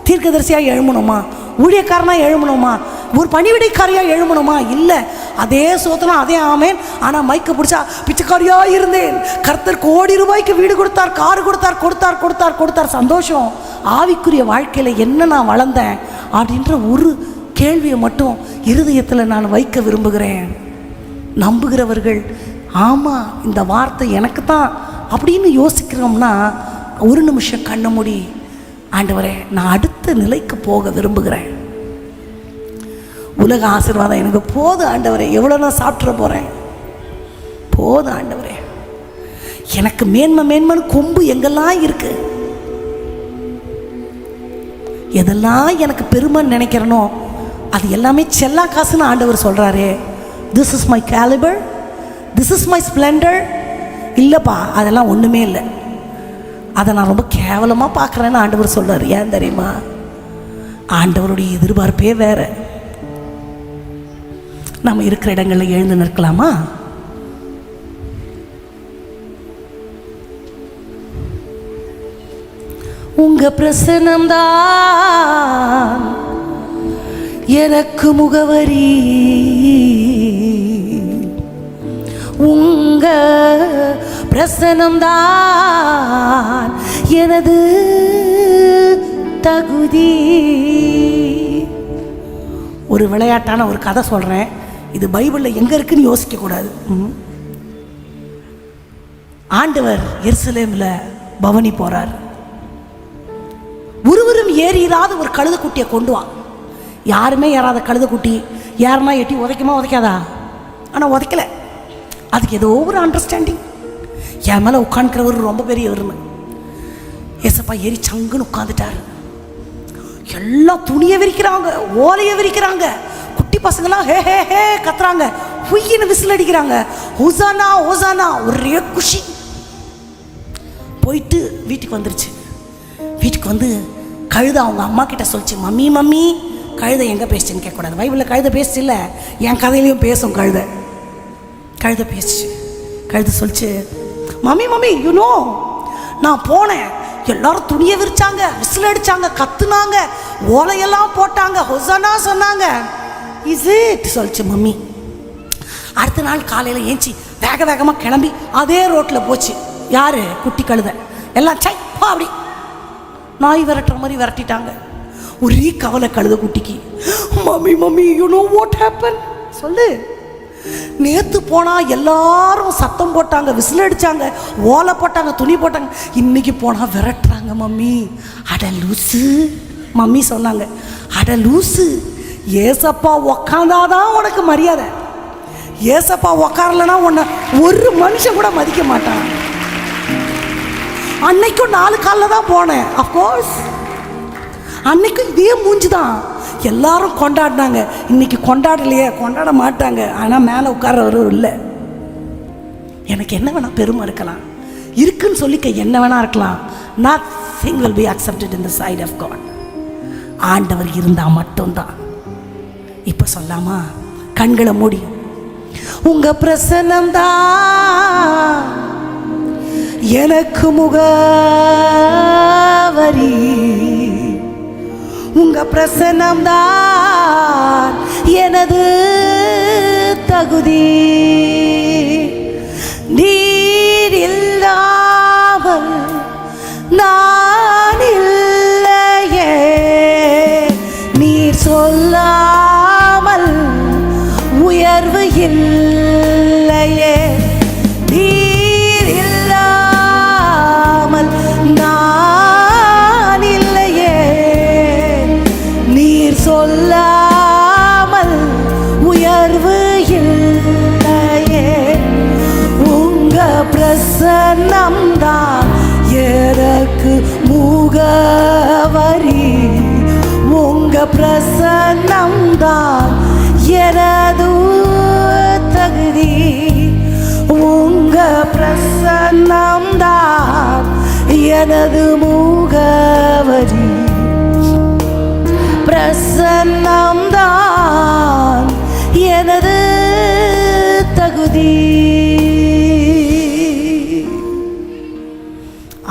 தீர்க்கதரிசியாக எழுமணுமா? ஊழியக்காரனாக எழுமணுமா? ஒரு பணிவிடைக்காரியாக எழுமணுமா? இல்லை, அதே சோத்தனம் அதே ஆமேன். ஆனால் மைக்க பிடிச்சா பிச்சைக்காரியாக இருந்தேன், கர்த்தர் கோடி ரூபாய்க்கு வீடு கொடுத்தார், காரு கொடுத்தார், கொடுத்தார் கொடுத்தார் கொடுத்தார். சந்தோஷம். ஆவிக்குரிய வாழ்க்கையில் என்ன நான் வளர்ந்தேன் அப்படின்ற ஒரு கேள்வியை மட்டும் இருதயத்தில் நான் வைக்க விரும்புகிறேன். நம்புகிறவர்கள் ஆமாம் இந்த வார்த்தை எனக்கு தான் அப்படின்னு யோசிக்கிறோம்னா ஒரு நிமிஷம் கண்ண மூடி, ஆண்டவரே நான் அடுத்த நிலைக்கு போக விரும்புகிறேன். உலக ஆசீர்வாதம் எனக்கு போதும் ஆண்டவரே, எவ்வளோ நான் சாப்பிட்ற போகிறேன், போதும் ஆண்டவரே. எனக்கு மேன்மன்னு கொம்பு எங்கெல்லாம் இருக்கு, எதெல்லாம் எனக்கு பெருமைன்னு நினைக்கிறனோ அது எல்லாமே செல்லா காசுன்னு ஆண்டவர் சொல்கிறாரே. This is my calibre, this is my splendour. இல்லைப்பா அதெல்லாம் ஒன்றுமே இல்லை, அதை நான் ரொம்ப கேவலமாக பார்க்குறேன்னு ஆண்டவர் சொல்கிறார். ஏன் தெரியுமா? ஆண்டவருடைய எதிர்பார்ப்பே வேறு. நம்ம இருக்கிற இடங்களில் எழுந்து நிற்கலாமா? உங்க பிரசனம்தான் எனக்கு முகவரி, உங்க பிரசனம்தான் எனது தகுதி. ஒரு விளையாட்டான ஒரு கதை சொல்கிறேன். இது பைபிளில் எங்கே இருக்குன்னு யோசிக்கக்கூடாது. ஆண்டவர் எருசலேமில் பவனி போகிறார். ஒருவரும் ஏறிடாத ஒரு கழுதைக்குட்டியை கொண்டு வா. யாருமே ஏறாத கழுதைக்குட்டி யாருன்னா எட்டி உதைக்குமா உதைக்காதா? ஆனால் உதைக்கலை. அதுக்கு ஏதோ ஒரு அண்டர்ஸ்டாண்டிங். என் மேலே உட்காந்துக்கிறவர் ரொம்ப பெரிய உரிமை. ஏசப்பா ஏறி சங்குன்னு உட்காந்துட்டார். எல்லாம் துணியை விரிக்கிறாங்க, ஓலையை விரிக்கிறாங்க, குட்டி பசங்களாம் ஹே ஹே ஹே கத்துறாங்க, புய்யின்னு விசில் அடிக்கிறாங்க, ஹோசானா ஹோசானா, ஒரே குஷி. போயிட்டு வீட்டுக்கு வந்துருச்சு. வீட்டுக்கு வந்து கழுதை அவங்க அம்மா கிட்ட சொல்லிச்சு, மம்மி மம்மி. கழுதை எங்கே பேசுச்சுன்னு கேட்கக்கூடாது, பைபிளில் கழுதை பேசுச்சு இல்லை, என் கதையிலையும் பேசும் கழுதை. கழுதை பேசுச்சு. கழுதை சொல்லிச்சு, மம்மி மம்மி யூனோ நான் போனேன், எல்லாரும் துணியை விரிச்சாங்க, விசில் அடித்தாங்க, கத்துனாங்க, ஓலையெல்லாம் போட்டாங்க, ஹொசானா சொன்னாங்க. இஸ் இட் சொல்லிச்சு மம்மி. அடுத்த நாள் காலையில் ஏஞ்சி வேக வேகமாக கிளம்பி அதே ரோட்டில் போச்சு. யார்? குட்டி கழுதை. எல்லாம் சை அப்படி நாய் விரட்டுற மாதிரி விரட்டிட்டாங்க. ஒரே கவலை கழுதை குட்டிக்கு. Mummy mummy you know what happen சொல்லு. நேற்று போனால் எல்லாரும் சத்தம் போட்டாங்க, விசில் அடித்தாங்க, ஓலை போட்டாங்க, துணி போட்டாங்க. இன்னைக்கு போனால் விரட்டுறாங்க மம்மி. அட லூசு. மம்மி சொன்னாங்க, அட லூசு, ஏசப்பா உக்காந்தாதான் உனக்கு மரியாதை. ஏசப்பா உக்காரலன்னா உன்னை ஒரு மனுஷன் கூட மதிக்க மாட்டான். அன்னைக்கும் 4 காலில் தான் போனேன். அஃப்கோர்ஸ் அன்னைக்கும் இதே மூஞ்சி தான். எல்லாரும் கொண்டாடினாங்க. இன்னைக்கு கொண்டாடலையே, கொண்டாட மாட்டாங்க. ஆனால் மேலே உட்கார்றவரும் இல்லை. எனக்கு என்ன வேணா பெருமை இருக்கலாம், இருக்குன்னு சொல்லிக்க என்ன வேணா இருக்கலாம். nothing will be accepted in the sight of God. ஆண்டவர் இருந்தால் மட்டும்தான். இப்போ சொல்லாமா? கண்களை மூடி, உங்க பிரசன்னம் தான் எனக்கு முகவரி, உங்க பிரசன்னம் தான் எனது தகுதி. நீர் இல்லாமல் நான் இல்லையே, நீர் சொல்லாமல் உயர்வு இல்லையே, நீர் இல்லாமல் நான் இல்லையே, நீர் சொல்லாமல் உயர்வு இல்லையே. உங்க பிரசன்னம் தான் எனக்கு முகவரி, உங்க பிரசன்னம் தான் எனது தகுதி, உங்க பிரசன்னம் தான் எனது முகவரி, பிரசன்னம் தான் எனது தகுதி.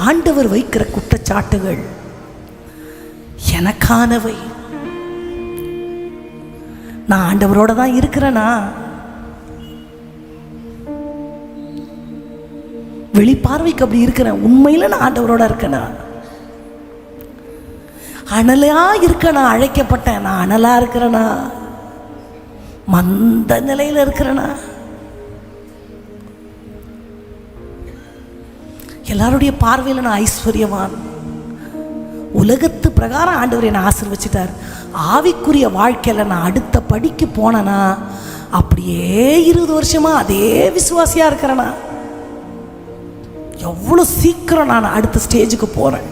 ஆண்டவர் வைக்கிற குற்றச்சாட்டுகள் எனக்கானவை. நான் ஆண்டவரோட தான் இருக்கிறேனா? வெளிப்பார்வைக்கு அப்படி இருக்கிறேன். உண்மையில நான் ஆண்டவரோட இருக்கேனா? அனலா இருக்கேனா? அழைக்கப்பட்டேன் நான் அனலா இருக்கிறேனா? மந்த நிலையில இருக்கிறேனா? எல்லாருடைய பார்வையில் நான் ஐஸ்வர்யவான். உலகத்து பிரகாரம் ஆண்டவர் என்னை ஆசீர்வச்சிட்டார். ஆவிக்குரிய வாழ்க்கையில் நான் அடுத்த படிக்கு போனேன்னா அப்படியே 20 வருஷமா அதே விசுவாசியா இருக்கிறேனா? எவ்வளோ சீக்கிரம் நான் அடுத்த ஸ்டேஜுக்கு போறேன்.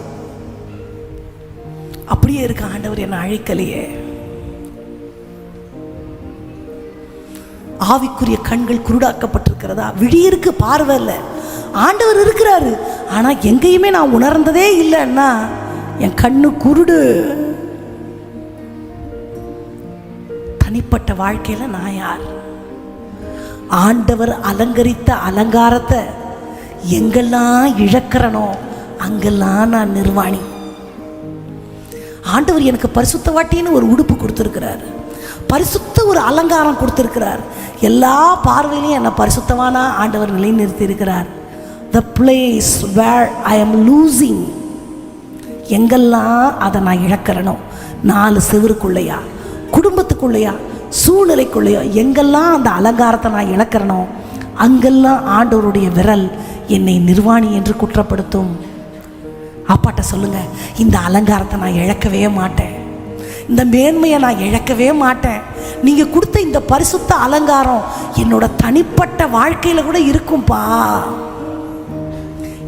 அப்படியே இருக்க ஆண்டவர் என்னை அழைக்கலையே. ஆவிக்குரிய கண்கள் குருடாக்கப்பட்டிருக்கிறதா? விழியிருக்கு, பார்வை இல்லை. ஆண்டவர் இருக்கிறாரு, ஆனா எங்கேயுமே நான் உணர்ந்ததே இல்லைன்னா என் கண்ணு குருடு. தனிப்பட்ட வாழ்க்கையில நான் யார்? ஆண்டவர் அலங்கரித்த அலங்காரத்தை எங்கெல்லாம் இழக்கிறனோ அங்கெல்லாம் நான் நிர்வாணி. ஆண்டவர் எனக்கு பரிசுத்த வாட்டின்னு ஒரு உடுப்பு கொடுத்துருக்கிறார், பரிசுத்த ஒரு அலங்காரம் கொடுத்துருக்கிறார். எல்லா பார்வையிலையும் என்னை பரிசுத்தவானா ஆண்டவர் நிலைநிறுத்தி இருக்கிறார். The place where I am losing, எங்கெல்லாம் அதை நான் இழக்கிறனோ, 4 செவருக்குள்ளையா, குடும்பத்துக்குள்ளையா, சூழ்நிலைக்குள்ளையா, எங்கெல்லாம் அந்த அலங்காரத்தை நான் இழக்கிறனோ அங்கெல்லாம் ஆண்டவருடைய விரல் என்னை நிர்வாணி என்று குற்றப்படுத்தும். அப்பாட்ட சொல்லுங்க, இந்த அலங்காரத்தை நான் இழக்கவே மாட்டேன், இந்த மேன்மையை நான் இழக்கவே மாட்டேன். நீங்க கொடுத்த இந்த பரிசுத்த அலங்காரம் என்னோட தனிப்பட்ட வாழ்க்கையில கூட இருக்கும்பா.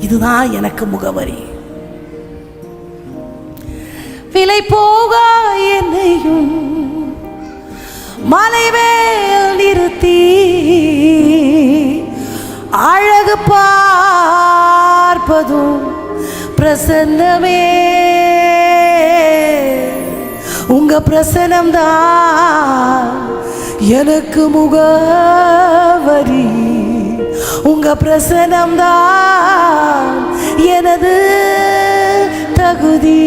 இதுதான் எனக்கு முகவரி. விலை போகா என்னையும் மலைவேல் நிறுத்தி அழகு பார்ப்பதும் பிரசன்னமே. உங்க பிரசன்னம்தான் எனக்கு முகவரி, உங்க பிரசன்னம்தான் எனது தகுதி.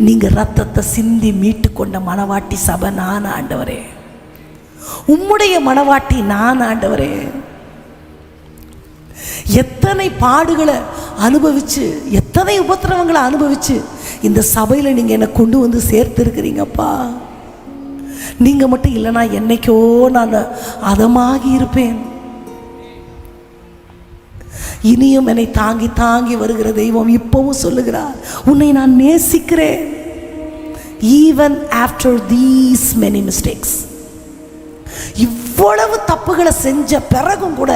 நீங்க ரத்தத்தை சிந்தி மீட்டு கொண்ட மணவாட்டி சபை நான் ஆண்டவரே, உம்முடைய மணவாட்டி நான் ஆண்டவரே. எத்தனை பாடுகளை அனுபவிச்சு, எத்தனை உபத்திரவங்களை அனுபவிச்சு இந்த சபையில நீங்க என்னை கொண்டு வந்து சேர்த்திருக்கிறீங்கப்பா. நீங்க மட்டும் இல்லைனா என்னைக்கோ நான் அதமாகி இருப்பேன். இனியும் என்னை தாங்கி தாங்கி வருகிற தெய்வம் இப்பவும் சொல்லுகிறார், உன்னை நான் நேசிக்கிறேன். even after these many mistakes, இவ்வளோ இவ்வளவு தப்புகளை செஞ்ச பிறகும் கூட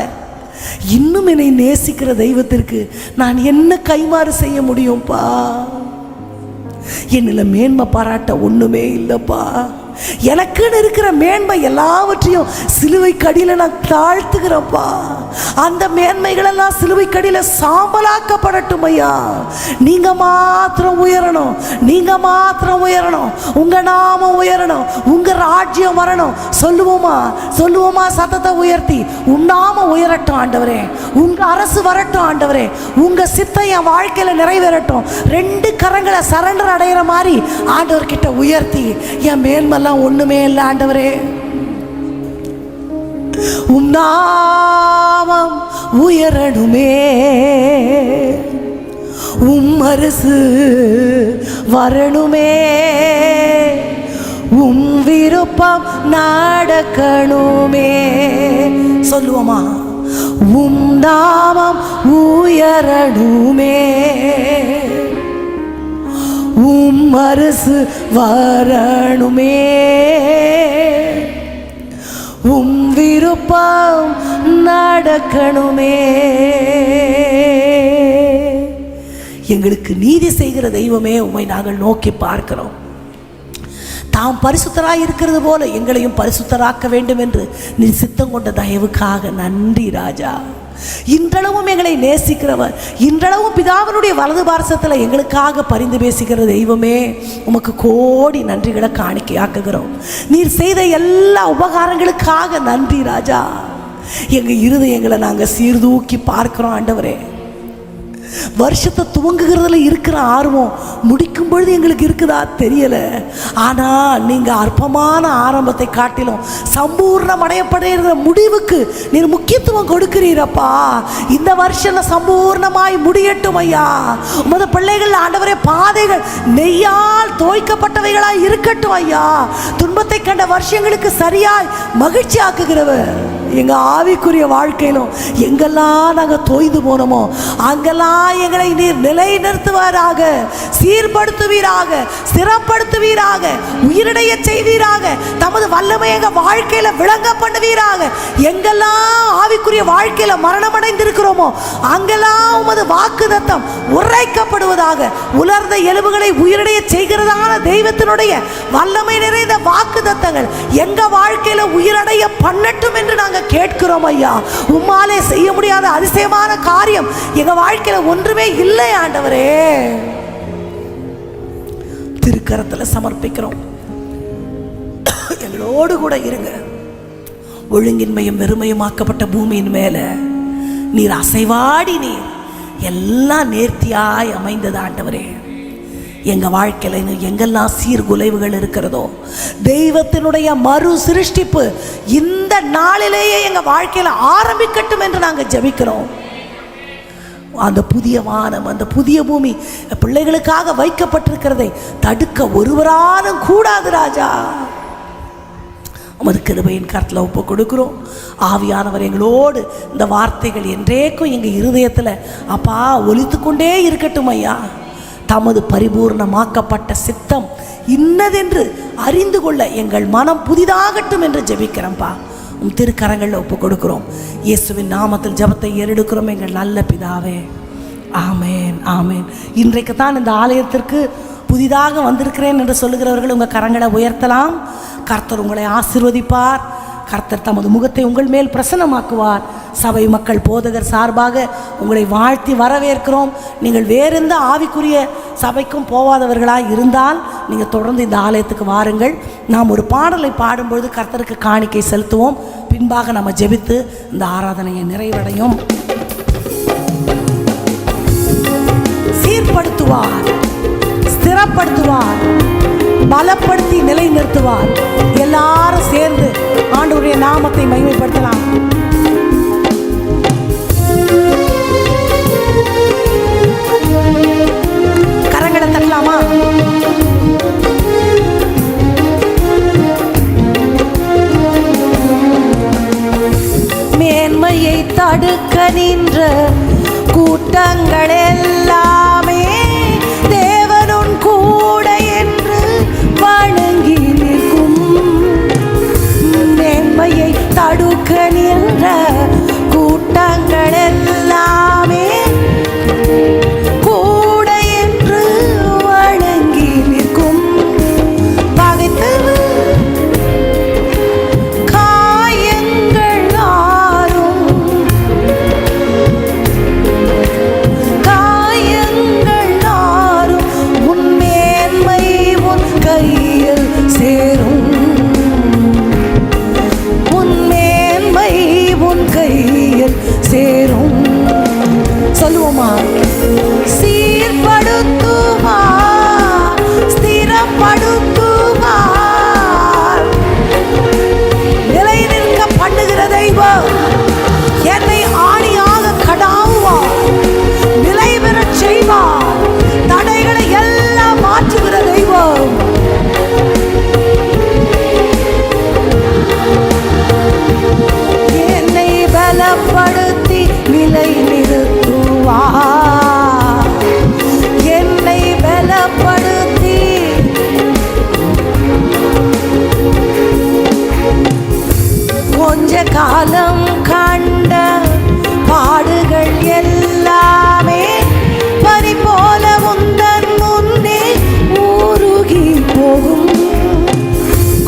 இன்னும் என்னை நேசிக்கிற தெய்வத்திற்கு நான் என்ன கைமாறு செய்ய முடியும்ப்பா? என்னில் மேன்மை பாராட்ட ஒண்ணுமே இல்லைப்பா. எனக்குன்னு இருக்கிற மேன்மை எல்லாவற்றையும் சிலுவை கடியில நான் தாழ்த்துகிறப்பா. அந்த மேன்மைகளெல்லாம் சிலுவை கடியில சாம்பலாக்கப்படட்டும் ஐயா. நீங்க மாத்திரம் உயரணும், நீங்க மாத்திரம் உயரணும், உங்க நாமம் உயரணும், உங்க ராஜ்யம் வரணும். சொல்லுவோமா சொல்லுவோமா சத்தத்தை உயர்த்தி, உன் நாமம் உயரட்டும் ஆண்டவரே, உங்க அரசு வரட்டும் ஆண்டவரே, உங்க சித்தம் என் வாழ்க்கையில நிறைவேறட்டும். 2 கரங்களை சரண்டர் அடைகிற மாதிரி ஆண்டவர்கிட்ட உயர்த்தி, என் மேன்மெல்லாம் ஒண்ணுமே இல்லை ஆண்டவரே, உம் நாமம் உயரணுமே, உம் அரசு வரணுமே, உம் விருப்பம் நடக்கணுமே. சொல்லுவோமா? உம் நாமம் உயரணுமே, உம் அரசு வரணுமே, உம் விருப்பம் நடக்கணுமே. எங்களுக்கு நீதி செய்கிற தெய்வமே, உம்மை நாங்கள் நோக்கி பார்க்கிறோம். தாம் பரிசுத்தராய் இருக்கிறது போல எங்களையும் பரிசுத்தராக்க வேண்டும் என்று நீ சித்தம் கொண்ட தயவுக்காக நன்றி ராஜா. இன்றளவும் எங்களை நேசிக்கிறவர், இன்றளவும் பிதாவினுடைய வலது பார்சத்தில் எங்களுக்காக பரிந்து பேசுகிற தெய்வமே, உமக்கு கோடி நன்றிகளை காணிக்கையாக்குகிறோம். நீர் செய்த எல்லா உபகாரங்களுக்காக நன்றி ராஜா. எங்கள் இருதயங்களை நாங்கள் சீர்தூக்கி பார்க்கிறோம் ஆண்டவரே. வருஷத்தை துவங்குகிறதுல இருக்கிற ஆர்வம் முடிக்கும் பொழுது எங்களுக்கு இருக்குதா தெரியல. ஆனால் நீங்கள் அற்பமான ஆரம்பத்தை காட்டிலும் சம்பூர்ணம் அடையப்படுகிற முடிவுக்கு நீர் முக்கியத்துவம் கொடுக்கிறீரப்பா. இந்த வருஷம் சம்பூர்ணமாய் முடியட்டும் ஐயா. உமது பிள்ளைகள் ஆண்டவரே பாதைகள் நெய்யால் தோய்க்கப்பட்டவைகளாய் இருக்கட்டும் ஐயா. துன்பத்தை கண்ட வருஷங்களுக்கு சரியாய் மகிழ்ச்சி ஆக்குகிறவர் எங்கள் ஆவிக்குரிய வாழ்க்கையிலும் எங்கெல்லாம் நாங்கள் தோய்ந்து போனோமோ அங்கெல்லாம் எங்களை நீர் நிலைநிறுத்துவாராக, சீர்படுத்துவீராக, ஸ்திரப்படுத்துவீராக, உயிரிடைய செய்வீராக, தமது வல்லமை எங்கள் வாழ்க்கையில் விளங்க பண்ணுவீராக. எங்கெல்லாம் ஆவிக்குரிய வாழ்க்கையில் மரணமடைந்திருக்கிறோமோ அங்கெல்லாம் உமது வாக்குத்தத்தம் உரைக்கப்படுவதாக. உலர்ந்த எலும்புகளை உயிரிடைய செய்கிறதான தெய்வத்தினுடைய வல்லமை நிறைந்த வாக்குத்தத்தங்கள் எங்க வாழ்க்கையில உயிரடைய பண்ணட்டும் என்று நாங்கள் கேட்கிறோம் ஐயா. உம்மாலே செய்ய முடியாத அதிசயமான காரியம் எங்க வாழ்க்கையில ஒன்றுமே இல்லை ஆண்டவரே. திருக்கரத்தில் சமர்ப்பிக்கிறோம். எங்களோடு கூட இருங்க. ஒழுங்கின்மையும் வெறுமையுமாக்கப்பட்ட பூமியின் மேல நீர் அசைவாடி நீர் எல்லாம் நேர்த்தியாய் அமைந்தது ஆண்டவரே. எங்கள் வாழ்க்கையில் எங்கெல்லாம் சீர்குலைவுகள் இருக்கிறதோ தெய்வத்தினுடைய மறு சிருஷ்டிப்பு இந்த நாளிலேயே எங்கள் வாழ்க்கையில் ஆரம்பிக்கட்டும் என்று நாங்கள் ஜெபிக்கிறோம். அந்த புதிய வானம், அந்த புதிய பூமி பிள்ளைகளுக்காக வைக்கப்பட்டிருக்கிறதை தடுக்க ஒருவராலும் கூடாது ராஜா. உமது கிருபையின் கரத்தில் ஒப்பு கொடுக்கிறோம். ஆவியானவர் எங்களோடு இந்த வார்த்தைகள் என்றேக்கும் எங்கள் இருதயத்தில் அப்பா ஒலித்து கொண்டே இருக்கட்டும் ஐயா. தமது பரிபூர்ணமாக்கப்பட்ட சித்தம் இன்னதென்று அறிந்து கொள்ள எங்கள் மனம் புதிதாகட்டும் என்று ஜெபிக்கிறோம்ப்பா. உம் திருக்கரங்களில் ஒப்பு கொடுக்கிறோம். இயேசுவின் நாமத்தில் ஜெபத்தை ஏறெடுக்கிறோம் எங்கள் நல்ல பிதாவே. ஆமேன் ஆமேன். இன்றைக்கு தான் இந்த ஆலயத்திற்கு புதிதாக வந்திருக்கிறேன் என்று சொல்லுகிறவர்கள் உங்கள் கரங்களை உயர்த்தலாம். கர்த்தர் உங்களை ஆசீர்வதிப்பார். கர்த்தர் தமது முகத்தை உங்கள் மேல் பிரசன்னமாக்குவார். சபை மக்கள் போதகர் சார்பாக உங்களை வாழ்த்தி வரவேற்கிறோம். நீங்கள் வேறெந்த ஆவிக்குரிய சபைக்கும் போகாதவர்களாக இருந்தால் நீங்கள் தொடர்ந்து இந்த ஆலயத்துக்கு வாருங்கள். நாம் ஒரு பாடலை பாடும்பொழுது கர்த்தருக்கு காணிக்கை செலுத்துவோம். பின்பாக நம்ம ஜெபித்து இந்த ஆராதனையை நிறைவடையும். சீர்படுத்துவார், ஸ்திரப்படுத்துவார், பலப்படுத்தி நிலைநிறுத்துவார். எல்லாரும் சேர்ந்து ஆண்டவருடைய நாமத்தை மகிமைப்படுத்தலாம். கரங்களை தட்டலாமா? மேன்மையை தடுக்க நின்ற கூட்டங்கள் எல்லாமே தேவனுன் கூட என்று வணங்கி நிற்கும். மேன்மையை தடு காலம் கண்ட பாடுகள் எல்லாமே பனி போல உந்தன் முன்னே உருகி போகும்.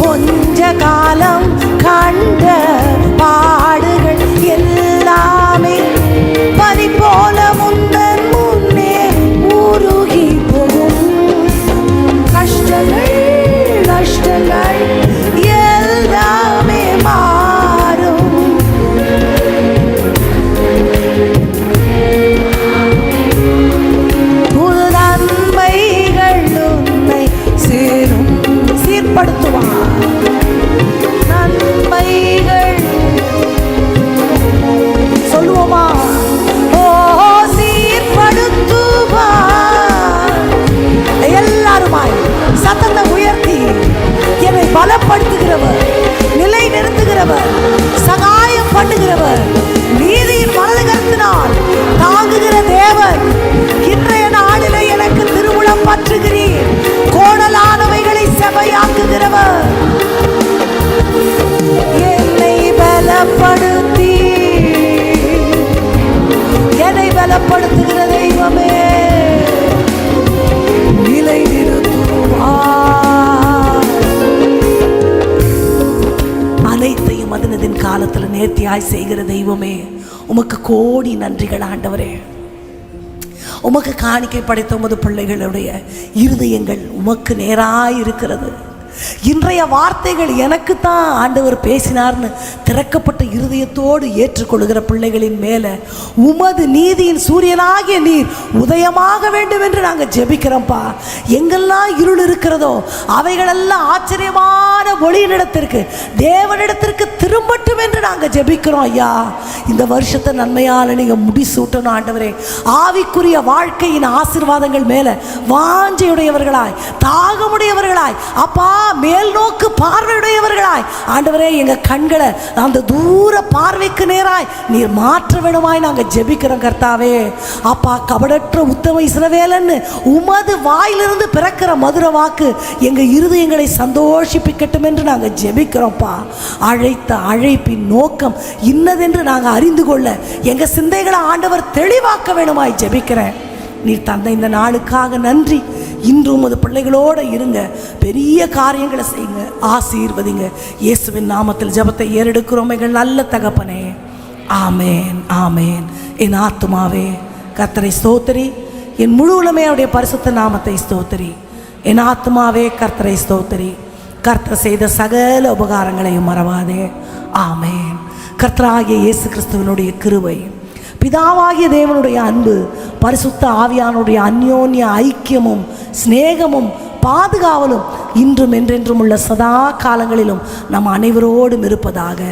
கொஞ்ச காலம் கண்ட பாடுகள் எல்லாமே பனி போல உந்தன் முன்னே உருகி போகும். கஷ்டங்கள் நஷ்டங்கள் எல்லாமே மாறும். புது நன்மைகள் உன்னை சேரும். சீர்படுத்துவார் நன்மைகள். சொல்லுவோமா? ஓ சீர்படுத்துவார். எல்லாருமாய் சத்தத்தை உயர்த்தி என்னை பலப்படுத்துகிறவர், நிலை நிறுத்துகிறவர், சகாயம் பண்ணுகிறவர், நீதியின் வலது கரத்தினால் தாங்குகிற தேவன். இன்றைய நாளிலே எனக்கு திருமுழம் பற்றுகிறீர். கோணலானவைகளை செவையாக்குகிறவர். என்னை பலப்படுத்தி என்னை பலப்படுத்துகிற தெய்வமே நிலை நிறுத்துவார். அனைத்தையும் அதனதின் காலத்தில் நேர்த்தியாய் செய்கிற தெய்வமே உமக்கு கோடி நன்றிகள் ஆண்டவரே. உமக்கு காணிக்கை படைத்த உமது பிள்ளைகளுடைய இருதயங்கள் உமக்கு நேராய் இருக்கிறது. இன்றைய வார்த்தைகள் எனக்கு தான் ஆண்டவர் பேசினார்னு திறக்கப்பட்ட இருதயத்தோடு ஏற்றுக்கொள்கிற பிள்ளைகளின் மேலே உமது நீதியின் சூரியனாகிய நீர் உதயமாக வேண்டும் என்று நாங்கள் ஜெபிக்கிறோம்ப்பா. எங்கெல்லாம் இருள் இருக்கிறதோ அவைகளெல்லாம் ஆச்சரியமான ஒளியினிடத்திற்கு தேவனிடத்திற்கு திரும்பட்டும் என்று நாங்கள் ஜெபிக்கிறோம் ஐயா. இந்த வருஷத்தை நன்மையால் நீங்கள் முடிசூட்டணும் ஆண்டவரே. ஆவிக்குரிய வாழ்க்கையின் ஆசீர்வாதங்கள் மேலே வாஞ்சையுடையவர்களாய் தாகமுடையவர்களாய் அப்பா மேல் நோக்கு பார்வையுடையவர்களாய் ஆண்டவரே எங்கள் கண்களை அந்த தூர பார்வைக்கு நேராய் நீர் மாற்ற வேணுமாய் நாங்கள் ஜெபிக்கிறோம் கர்த்தாவே. அப்பா கபடற்ற உத்தம இஸ்ரவேலன்னு உமது வாயிலிருந்து பிறக்கிற மதுர வாக்கு எங்கள் இருதயங்களை சந்தோஷிப்பிக்கட்டும் என்று நாங்கள் ஜெபிக்கிறோம்ப்பா. அழைத்த அழைப்பின் நோக்கம் இன்னதென்று நாங்கள் அறிந்து கொள்ள எங்கள் சிந்தைகளை ஆண்டவர் தெளிவாக்க வேணுமாய் ஜெபிக்கிறேன். நீர் தந்த இந்த நாளுக்காக நன்றி. இன்று உமது பிள்ளைகளோடு இருங்க, பெரிய காரியங்களை செய்யுங்க, ஆசீர்வதிங்க. இயேசுவின் நாமத்தில் ஜெபத்தை ஏறெடுக்கிறோம் எங்கள் நல்ல தகப்பனே. ஆமேன் ஆமேன். என் ஆத்துமாவே கர்த்தரை ஸ்தோத்திரி, என் முழு உலகமே அவருடைய பரிசுத்த நாமத்தை ஸ்தோத்திரி. என் ஆத்துமாவே கர்த்தரை ஸ்தோத்திரி, கர்த்தர் செய்த சகல உபகாரங்களையும் மறவாதே. ஆமேன். கர்த்தராகிய இயேசு கிறிஸ்துவனுடைய கிருபை, பிதாவாகிய தேவனுடைய அன்பு, பரிசுத்த ஆவியானுடைய அந்யோன்ய ஐக்கியமும் சிநேகமும் பாதுகாவலும் இன்றும் என்றென்றும் உள்ள சதா காலங்களிலும் நம் அனைவரோடும் இருப்பதாக.